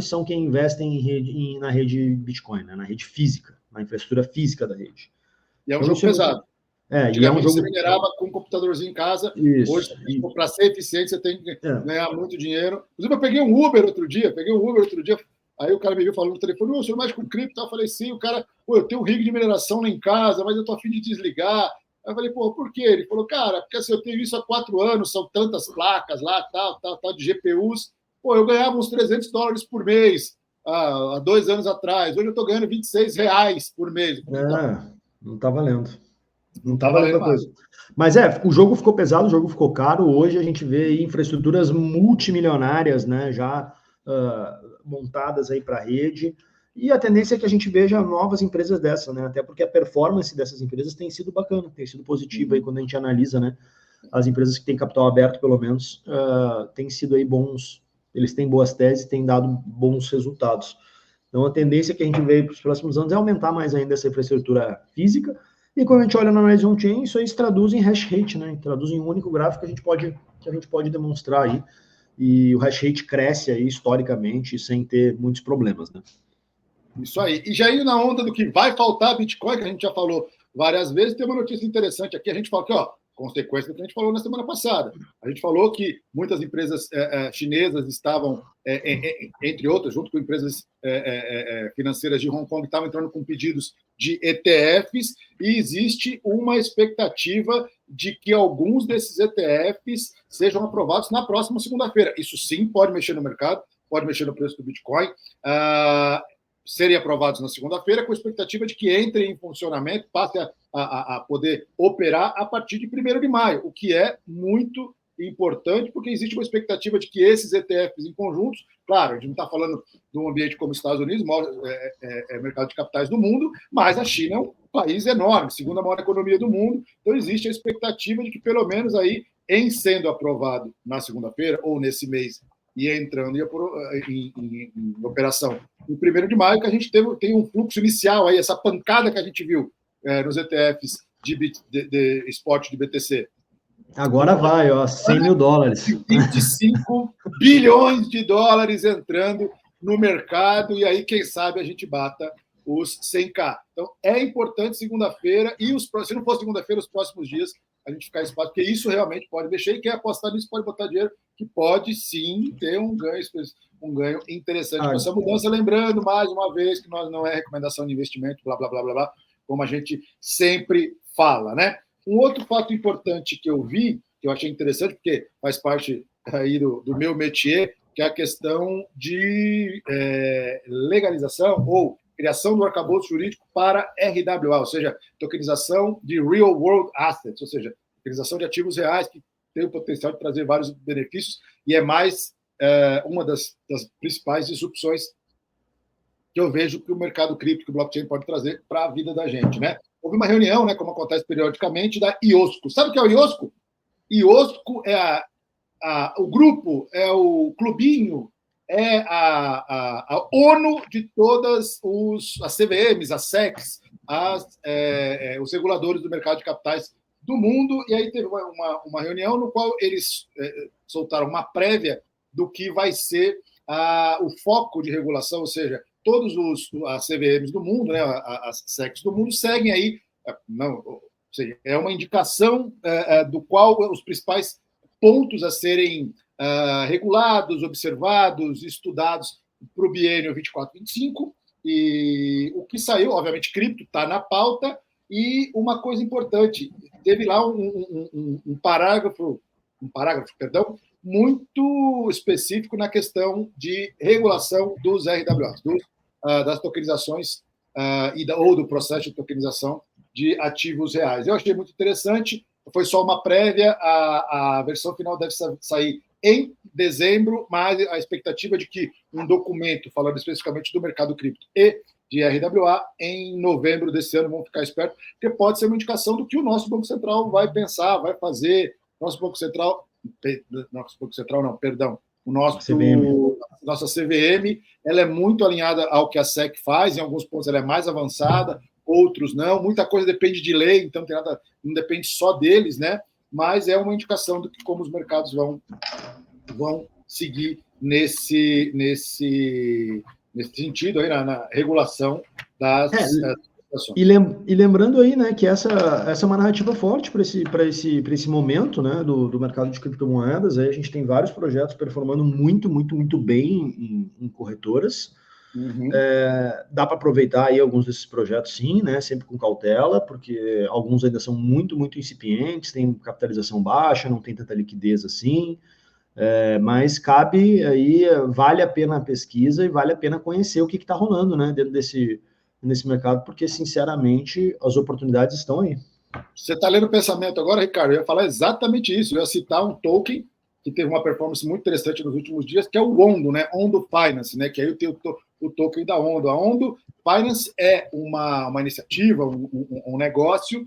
são quem investem na rede Bitcoin, né? Na rede física, na infraestrutura física da rede. E é um jogo pesado. Antigamente você minerava com um computadorzinho em casa. Isso. Hoje, para ser eficiente, você tem que ganhar muito dinheiro. Inclusive, eu peguei um Uber outro dia. Aí o cara me viu falando no telefone, o senhor mexe com cripto? Eu falei, sim. O cara, eu tenho um rig de mineração lá em casa, mas eu estou a fim de desligar. Aí eu falei, pô, por quê? Ele falou, cara, porque assim, eu tenho isso há 4 anos, são tantas placas lá, tal, de GPUs. Pô, eu ganhava uns $300 por mês há 2 anos atrás. Hoje eu estou ganhando R$ 26 por mês. Eu falei, então, Não tá valendo. Não não tá está valendo valendo a mais. coisa. Mas o jogo ficou pesado, o jogo ficou caro. Hoje a gente vê aí infraestruturas multimilionárias, né, já montadas aí para a rede. E a tendência é que a gente veja novas empresas dessas, né? Até porque a performance dessas empresas tem sido bacana, tem sido positiva aí quando a gente analisa, né? As empresas que têm capital aberto, pelo menos, têm sido aí bons. Eles têm boas teses, têm dado bons resultados. Então, a tendência que a gente vê para os próximos anos é aumentar mais ainda essa infraestrutura física. E quando a gente olha na análise on-chain, isso aí se traduz em hash rate, né? Traduz em um único gráfico que a gente pode demonstrar aí. E o hash rate cresce aí historicamente sem ter muitos problemas, né? Isso aí. E já indo na onda do que vai faltar Bitcoin, que a gente já falou várias vezes, tem uma notícia interessante aqui. A gente fala que, consequência do que a gente falou na semana passada. A gente falou que muitas empresas chinesas estavam, entre outras, junto com empresas financeiras de Hong Kong, estavam entrando com pedidos de ETFs, e existe uma expectativa de que alguns desses ETFs sejam aprovados na próxima segunda-feira. Isso sim pode mexer no mercado, pode mexer no preço do Bitcoin. Serem aprovados na segunda-feira, com a expectativa de que entrem em funcionamento, passem a poder operar a partir de 1º de maio, o que é muito importante, porque existe uma expectativa de que esses ETFs em conjuntos, claro, a gente não está falando de um ambiente como os Estados Unidos, maior mercado de capitais do mundo, mas a China é um país enorme, segunda maior economia do mundo, então existe a expectativa de que, pelo menos aí, em sendo aprovado na segunda-feira, ou nesse mês, e entrando em operação no 1º de maio, que a gente tem um fluxo inicial aí, essa pancada que a gente viu nos ETFs de esporte de BTC. Agora vai, $100 mil. 25 bilhões de dólares entrando no mercado, e aí, quem sabe, a gente bata os 100K. Então, é importante segunda-feira, e se não for segunda-feira, os próximos dias, a gente ficar espaço, porque isso realmente pode mexer, e quem apostar nisso pode botar dinheiro, que pode sim ter um ganho interessante com essa mudança. Lembrando, mais uma vez, que nós não é recomendação de investimento, blá, blá, blá, blá, blá, como a gente sempre fala, né? Um outro fato importante que eu vi, que eu achei interessante, porque faz parte aí do meu métier, que é a questão de legalização ou criação do arcabouço jurídico para RWA, ou seja, tokenização de Real World Assets, ou seja, tokenização de ativos reais que tem o potencial de trazer vários benefícios, e é mais uma das principais disrupções que eu vejo que o mercado cripto, que o blockchain pode trazer para a vida da gente, né? Houve uma reunião, né, como acontece periodicamente, da IOSCO. Sabe o que é o IOSCO? IOSCO é o grupo, é o clubinho, é a ONU de todas as CVMs, as SECs, os reguladores do mercado de capitais do mundo, e aí teve uma reunião no qual eles soltaram uma prévia do que vai ser o foco de regulação, ou seja, todos as CVMs do mundo, né, as SECs do mundo, seguem aí, ou seja, é uma indicação do qual os principais pontos a serem regulados, observados, estudados para o biênio 24-25, e o que saiu, obviamente, cripto está na pauta, e uma coisa importante, teve lá um parágrafo, muito específico na questão de regulação dos RWAs, das tokenizações ou do processo de tokenização de ativos reais. Eu achei muito interessante, foi só uma prévia, a versão final deve sair em dezembro, mas a expectativa de que um documento, falando especificamente do mercado cripto e de RWA, em novembro desse ano, vamos ficar espertos, porque pode ser uma indicação do que o nosso Banco Central vai pensar, vai fazer. Nosso Banco Central não, perdão, nossa CVM, ela é muito alinhada ao que a SEC faz, em alguns pontos ela é mais avançada, outros não, muita coisa depende de lei, então não depende só deles, né? Mas é uma indicação do que como os mercados vão seguir nesse sentido aí na regulação das E lembrando aí, né, que essa é uma narrativa forte para esse momento, né, do mercado de criptomoedas. Aí a gente tem vários projetos performando muito, muito, muito bem em corretoras. Uhum. Dá para aproveitar aí alguns desses projetos, sim, né? Sempre com cautela, porque alguns ainda são muito, muito incipientes, têm capitalização baixa, não tem tanta liquidez assim. Mas cabe aí, vale a pena a pesquisa e vale a pena conhecer o que está rolando, né, dentro nesse mercado, porque, sinceramente, as oportunidades estão aí. Você está lendo o pensamento agora, Ricardo? Eu ia falar exatamente isso. Eu ia citar um token que teve uma performance muito interessante nos últimos dias, que é o Ondo, né? Ondo Finance, né? Que aí tem o token da Ondo. A Ondo Finance é uma iniciativa, um negócio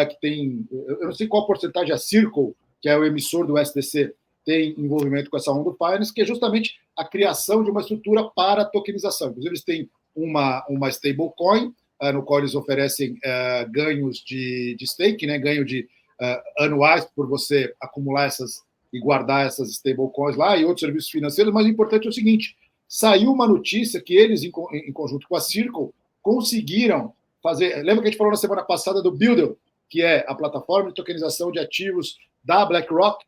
que tem... Eu não sei qual porcentagem a Circle, que é o emissor do SDC, tem envolvimento com essa Ondo Finance, que é justamente a criação de uma estrutura para tokenização. Inclusive, eles têm uma stablecoin, no qual eles oferecem ganhos de stake, né, ganho de anuais por você acumular e guardar essas stablecoins lá e outros serviços financeiros, mas o importante é o seguinte, saiu uma notícia que eles, em conjunto com a Circle, conseguiram fazer... Lembra que a gente falou na semana passada do Builder, que é a plataforma de tokenização de ativos da BlackRock?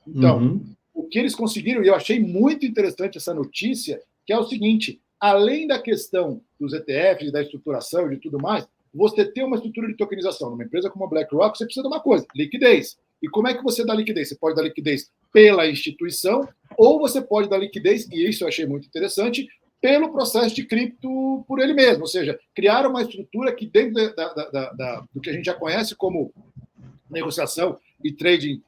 Então, o que eles conseguiram, e eu achei muito interessante essa notícia, que é o seguinte, além da questão dos ETFs, da estruturação e de tudo mais, você tem uma estrutura de tokenização. Numa empresa como a BlackRock, você precisa de uma coisa, liquidez. E como é que você dá liquidez? Você pode dar liquidez pela instituição, ou você pode dar liquidez, e isso eu achei muito interessante, pelo processo de cripto por ele mesmo. Ou seja, criar uma estrutura que dentro do que a gente já conhece como negociação e trading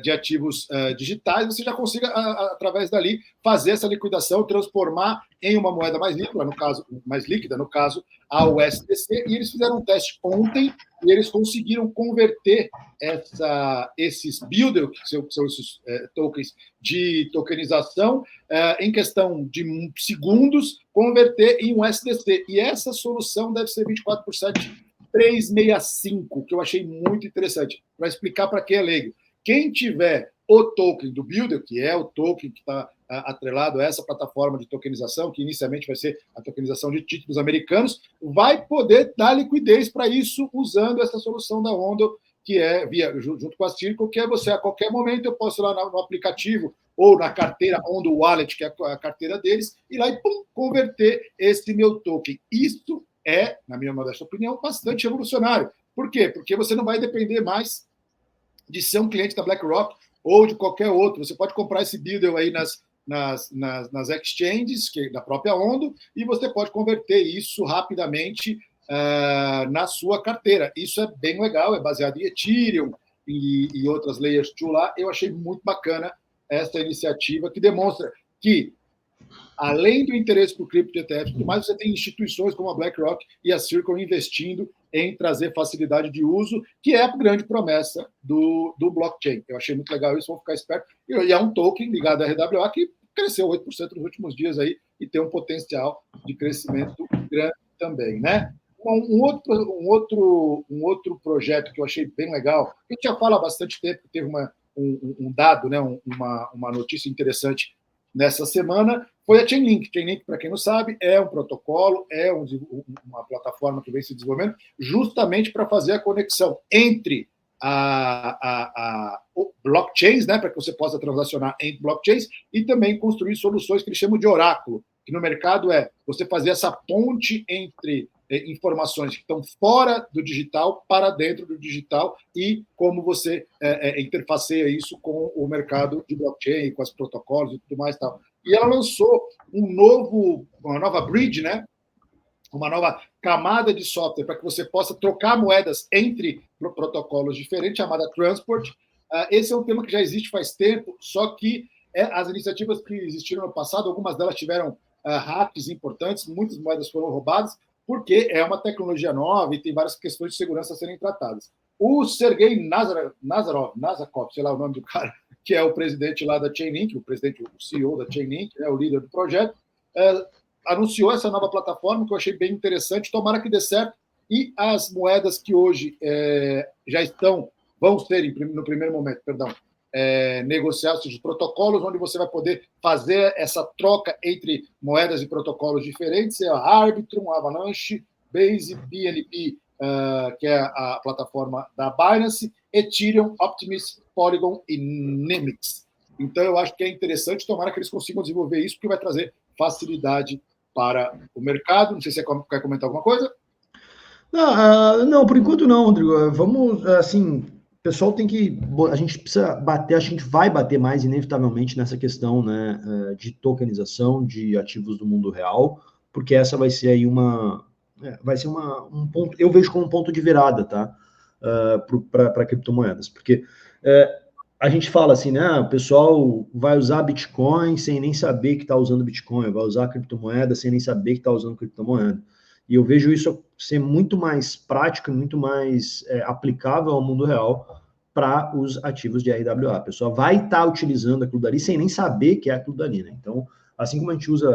de ativos digitais, você já consiga, através dali, fazer essa liquidação, transformar em uma moeda mais líquida, no caso, a USDC, e eles fizeram um teste ontem, e eles conseguiram converter esses Builder, que são esses tokens de tokenização, em questão de segundos, converter em USDC. E essa solução deve ser 24/7, 365, que eu achei muito interessante, para explicar para quem é leigo. Quem tiver o token do Builder, que é o token que está atrelado a essa plataforma de tokenização, que inicialmente vai ser a tokenização de títulos americanos, vai poder dar liquidez para isso usando essa solução da Ondo, que é junto com a Circle, que é você, a qualquer momento, eu posso ir lá no aplicativo ou na carteira Ondo Wallet, que é a carteira deles, ir lá e converter esse meu token. Isso é, na minha modesta opinião, bastante revolucionário. Por quê? Porque você não vai depender mais de ser um cliente da BlackRock ou de qualquer outro. Você pode comprar esse Builder aí nas exchanges, da própria Ondo, e você pode converter isso rapidamente na sua carteira. Isso é bem legal, é baseado em Ethereum e outras layers 2 lá. Eu achei muito bacana essa iniciativa, que demonstra que, além do interesse por cripto de ETF, tudo mais, você tem instituições como a BlackRock e a Circle investindo em trazer facilidade de uso, que é a grande promessa do blockchain. Eu achei muito legal isso, vamos ficar espertos. E é um token ligado à RWA que cresceu 8% nos últimos dias aí e tem um potencial de crescimento grande também, né? Um outro projeto que eu achei bem legal, a gente já fala há bastante tempo, que teve um dado, né, uma notícia interessante nessa semana, foi a Chainlink. Chainlink, para quem não sabe, é um protocolo, é uma plataforma que vem se desenvolvendo justamente para fazer a conexão entre blockchains, né, para que você possa transacionar entre blockchains, e também construir soluções que eles chamam de oráculo, que no mercado é você fazer essa ponte entre informações que estão fora do digital para dentro do digital e como você interfaceia isso com o mercado de blockchain, com os protocolos e tudo mais. Tal. E ela lançou uma nova bridge, né? Uma nova camada de software para que você possa trocar moedas entre protocolos diferentes, chamada Transport. Esse é um tema que já existe faz tempo, só que as iniciativas que existiram no passado, algumas delas tiveram hacks importantes, muitas moedas foram roubadas, porque é uma tecnologia nova e tem várias questões de segurança a serem tratadas. O Sergei Nazarov, sei lá o nome do cara, que é o presidente lá da Chainlink, o CEO da Chainlink, o líder do projeto, anunciou essa nova plataforma, que eu achei bem interessante, tomara que dê certo, e as moedas que hoje vão ser, no primeiro momento, negociados, os protocolos onde você vai poder fazer essa troca entre moedas e protocolos diferentes, é a Arbitrum, a Avalanche, Base, BNB, que é a plataforma da Binance, Ethereum, Optimus, Polygon e Nemix. Então, eu acho que é interessante, tomara que eles consigam desenvolver isso, porque vai trazer facilidade para o mercado. Não sei se você quer comentar alguma coisa. Não, por enquanto não, Rodrigo. Vamos, assim, o pessoal tem que. A gente precisa bater, a gente vai bater mais, inevitavelmente, nessa questão, né, de tokenização de ativos do mundo real, porque essa vai ser aí vai ser um ponto, eu vejo como um ponto de virada, tá? Para criptomoedas. Porque a gente fala assim, né? O pessoal vai usar Bitcoin sem nem saber que está usando Bitcoin, vai usar criptomoeda sem nem saber que está usando criptomoeda. E eu vejo isso ser muito mais prático e muito mais aplicável ao mundo real para os ativos de RWA. A pessoa vai estar utilizando aquilo dali sem nem saber que é aquilo dali, né? Então, assim como a gente usa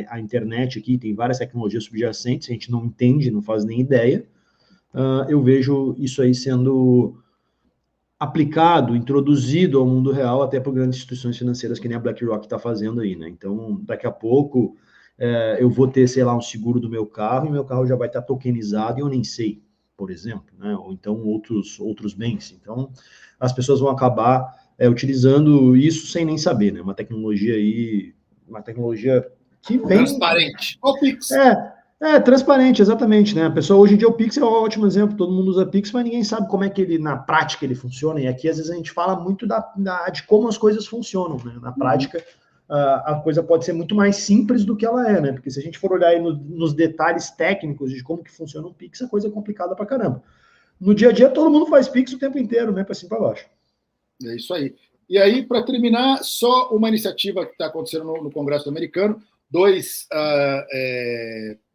a internet aqui, tem várias tecnologias subjacentes, a gente não entende, não faz nem ideia, eu vejo isso aí sendo aplicado, introduzido ao mundo real, até por grandes instituições financeiras que nem a BlackRock está fazendo aí, né? Então, daqui a pouco, eu vou ter, sei lá, um seguro do meu carro e meu carro já vai estar tokenizado e eu nem sei, por exemplo, né? Ou então outros bens. Então, as pessoas vão acabar utilizando isso sem nem saber, né? Uma tecnologia que vem... Transparente. O Pix. Transparente, exatamente, né? A pessoa, hoje em dia, o Pix é um ótimo exemplo, todo mundo usa Pix, mas ninguém sabe como é que ele, na prática, ele funciona, e aqui, às vezes, a gente fala muito de como as coisas funcionam, né? Na prática, a coisa pode ser muito mais simples do que ela é, né? Porque se a gente for olhar aí nos detalhes técnicos de como que funciona um Pix, a coisa é complicada pra caramba. No dia a dia, todo mundo faz Pix o tempo inteiro, né? Pra cima e pra baixo. É isso aí. E aí, para terminar, só uma iniciativa que está acontecendo no Congresso americano, dois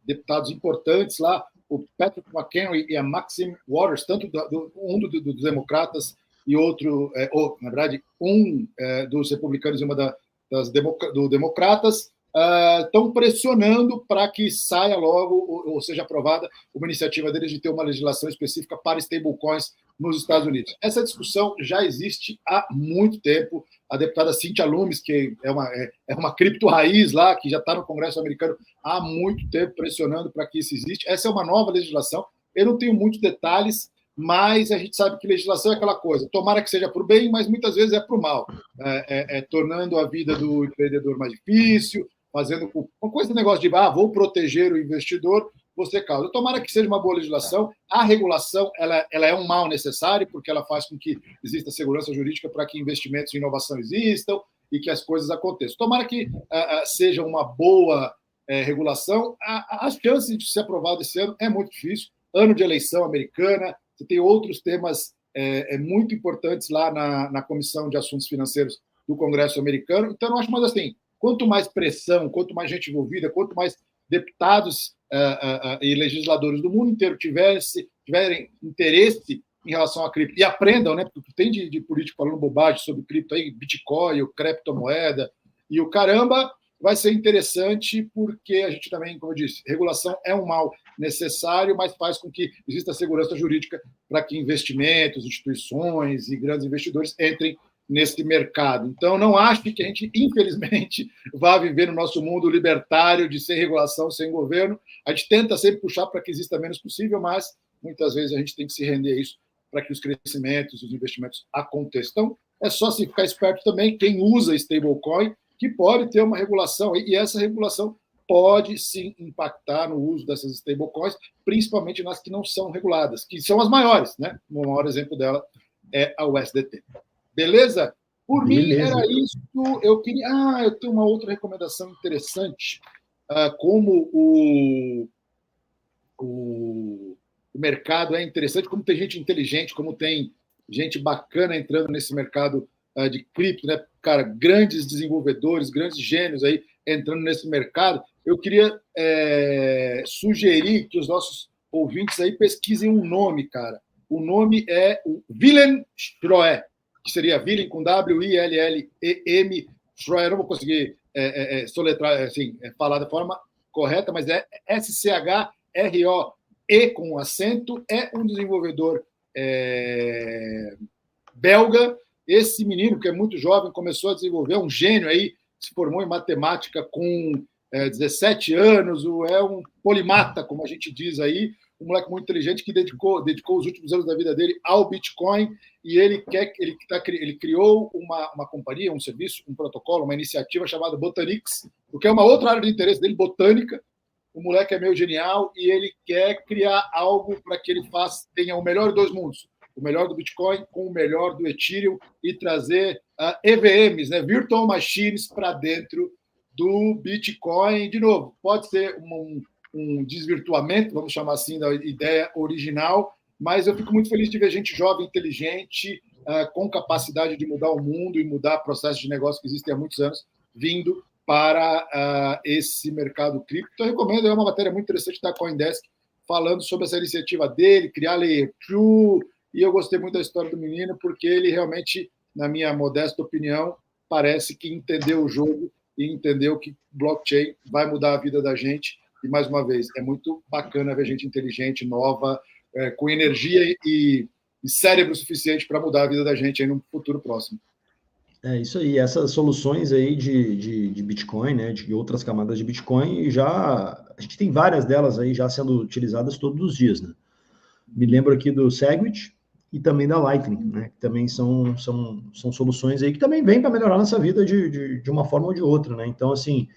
deputados importantes lá, o Patrick McHenry e a Maxine Waters, tanto um dos democratas e outro, na verdade, dos republicanos e uma do democratas, estão pressionando para que saia logo, ou seja aprovada, uma iniciativa deles de ter uma legislação específica para stablecoins nos Estados Unidos. Essa discussão já existe há muito tempo. A deputada Cynthia Lummis, que é uma cripto-raiz lá, que já está no Congresso americano há muito tempo, pressionando para que isso exista. Essa é uma nova legislação. Eu não tenho muitos detalhes, mas a gente sabe que legislação é aquela coisa. Tomara que seja para o bem, mas muitas vezes é para o mal. Tornando a vida do empreendedor mais difícil, fazendo uma coisa, negócio de vou proteger o investidor, você causa. Tomara que seja uma boa legislação. A regulação ela é um mal necessário, porque ela faz com que exista segurança jurídica para que investimentos em inovação existam e que as coisas aconteçam. Tomara que seja uma boa regulação. As chances de ser aprovado esse ano é muito difícil. Ano de eleição americana, você tem outros temas muito importantes lá na Comissão de Assuntos Financeiros do Congresso americano. Então, eu acho mais assim, quanto mais pressão, quanto mais gente envolvida, quanto mais deputados e legisladores do mundo inteiro tiverem interesse em relação a cripto e aprendam, né? Porque tem de político falando bobagem sobre cripto aí, Bitcoin, o criptomoeda e o caramba, vai ser interessante porque a gente também, como eu disse, regulação é um mal necessário, mas faz com que exista segurança jurídica para que investimentos, instituições e grandes investidores entrem nesse mercado. Então, não acho que a gente, infelizmente, vá viver no nosso mundo libertário de sem regulação, sem governo. A gente tenta sempre puxar para que exista menos possível, mas muitas vezes a gente tem que se render a isso para que os crescimentos, os investimentos aconteçam. Então, é só se ficar esperto também quem usa stablecoin, que pode ter uma regulação, e essa regulação pode sim impactar no uso dessas stablecoins, principalmente nas que não são reguladas, que são as maiores, né? O maior exemplo dela é a USDT. Beleza? Por mim, era isso. Eu tenho uma outra recomendação interessante. Como o mercado é interessante, como tem gente inteligente, como tem gente bacana entrando nesse mercado de cripto, né? Cara, grandes desenvolvedores, grandes gênios aí entrando nesse mercado. Eu queria sugerir que os nossos ouvintes aí pesquisem um nome, cara. O nome é o Willem Schroer, que seria Willem com W-I-L-L-E-M, Schroer, não vou conseguir soletrar, assim, falar da forma correta, mas é S-C-H-R-O-E com acento, é um desenvolvedor belga. Esse menino, que é muito jovem, começou a desenvolver, um gênio aí, se formou em matemática com 17 anos, é um polimata, como a gente diz aí, um moleque muito inteligente que dedicou os últimos anos da vida dele ao Bitcoin, e ele criou uma companhia, um serviço, um protocolo, uma iniciativa chamada Botanix, porque é uma outra área de interesse dele, botânica. O moleque é meio genial e ele quer criar algo para que ele tenha o melhor dos mundos, o melhor do Bitcoin com o melhor do Ethereum e trazer EVMs, né, Virtual Machines, para dentro do Bitcoin. De novo, pode ser um desvirtuamento, vamos chamar assim, da ideia original, mas eu fico muito feliz de ver gente jovem, inteligente, com capacidade de mudar o mundo e mudar processos de negócio que existem há muitos anos, vindo para esse mercado cripto. Então, eu recomendo, é uma matéria muito interessante da CoinDesk, falando sobre essa iniciativa dele, criar Layer 2, e eu gostei muito da história do menino, porque ele realmente, na minha modesta opinião, parece que entendeu o jogo e entendeu que blockchain vai mudar a vida da gente. E, mais uma vez, é muito bacana ver gente inteligente, nova, com energia e cérebro suficiente para mudar a vida da gente aí no futuro próximo. É isso aí, essas soluções aí de Bitcoin, né, de outras camadas de Bitcoin, a gente tem várias delas aí já sendo utilizadas todos os dias, né? Me lembro aqui do Segwit e também da Lightning, né, que também são soluções aí que também vêm para melhorar nossa vida de uma forma ou de outra, né? Então, assim,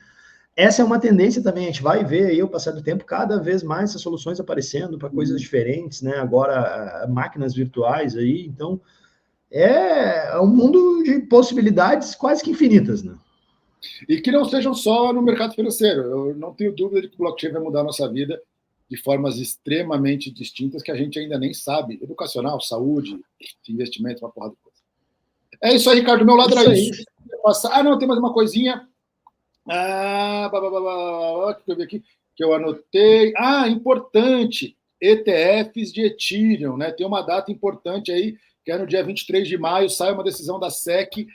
essa é uma tendência também, a gente vai ver aí, ao passar do tempo, cada vez mais essas soluções aparecendo para coisas diferentes, né? Agora, máquinas virtuais aí, então é um mundo de possibilidades quase que infinitas, né? E que não sejam só no mercado financeiro. Eu não tenho dúvida de que o blockchain vai mudar a nossa vida de formas extremamente distintas que a gente ainda nem sabe. Educacional, saúde, investimento, uma porrada de coisa. É isso aí, Ricardo. Do meu lado era isso. Não, tem mais uma coisinha. Que eu vi aqui, que eu anotei. Importante. ETFs de Ethereum, né? Tem uma data importante aí, que é no dia 23 de maio, sai uma decisão da SEC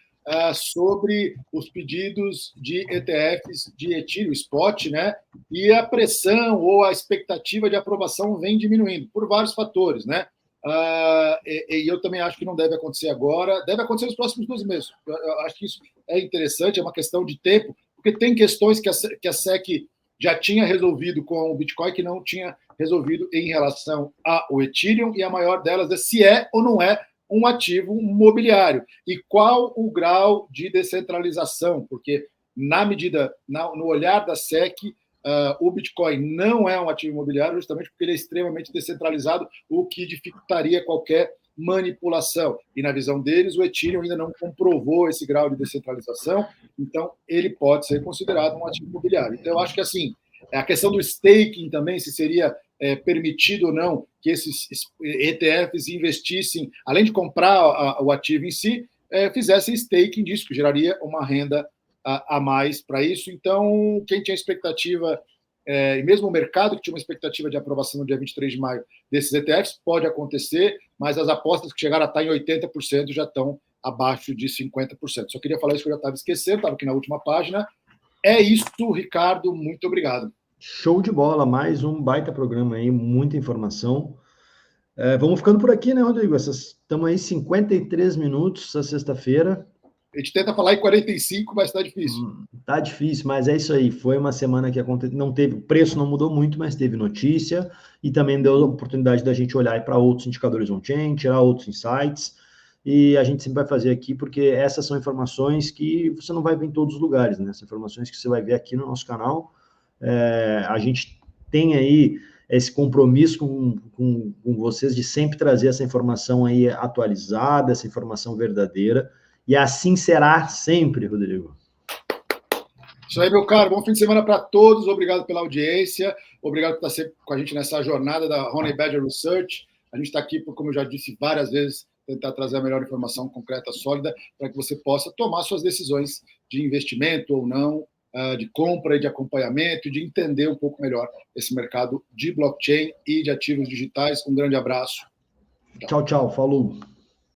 sobre os pedidos de ETFs de Ethereum, spot, né? E a pressão ou a expectativa de aprovação vem diminuindo por vários fatores, né? E eu também acho que não deve acontecer agora, deve acontecer nos próximos 12 meses. Eu acho que isso é interessante, é uma questão de tempo, porque tem questões que a SEC já tinha resolvido com o Bitcoin que não tinha resolvido em relação ao Ethereum, e a maior delas é se é ou não é um ativo imobiliário. E qual o grau de descentralização? Porque, no olhar da SEC, o Bitcoin não é um ativo imobiliário, justamente porque ele é extremamente descentralizado, o que dificultaria qualquer manipulação. E, na visão deles, o Ethereum ainda não comprovou esse grau de descentralização, então ele pode ser considerado um ativo imobiliário. Então, eu acho que, assim, a questão do staking também, se seria permitido ou não que esses ETFs investissem, além de comprar o ativo em si, fizessem staking disso, que geraria uma renda a mais para isso. Então, quem tinha expectativa, e mesmo o mercado que tinha uma expectativa de aprovação no dia 23 de maio desses ETFs, pode acontecer, mas as apostas que chegaram a estar em 80% já estão abaixo de 50%. Só queria falar isso que eu já estava esquecendo, estava aqui na última página. É isso, Ricardo, muito obrigado. Show de bola, mais um baita programa aí, muita informação. Vamos ficando por aqui, né, Rodrigo? Estamos aí 53 minutos essa sexta-feira. A gente tenta falar em 45, mas está difícil. Tá difícil, mas é isso aí. Foi uma semana que não teve, o preço não mudou muito, mas teve notícia e também deu a oportunidade da gente olhar para outros indicadores on-chain, tirar outros insights. E a gente sempre vai fazer aqui, porque essas são informações que você não vai ver em todos os lugares, né? Essas informações que você vai ver aqui no nosso canal. A gente tem aí esse compromisso com vocês de sempre trazer essa informação aí atualizada, essa informação verdadeira, e assim será sempre, Rodrigo. Isso aí, meu caro, bom fim de semana para todos, obrigado pela audiência, obrigado por estar sempre com a gente nessa jornada da Honey Badger Research. A gente está aqui, como eu já disse várias vezes, tentar trazer a melhor informação concreta, sólida, para que você possa tomar suas decisões de investimento ou não, de compra e de acompanhamento, de entender um pouco melhor esse mercado de blockchain e de ativos digitais. Um grande abraço. Tchau, tchau. Falou.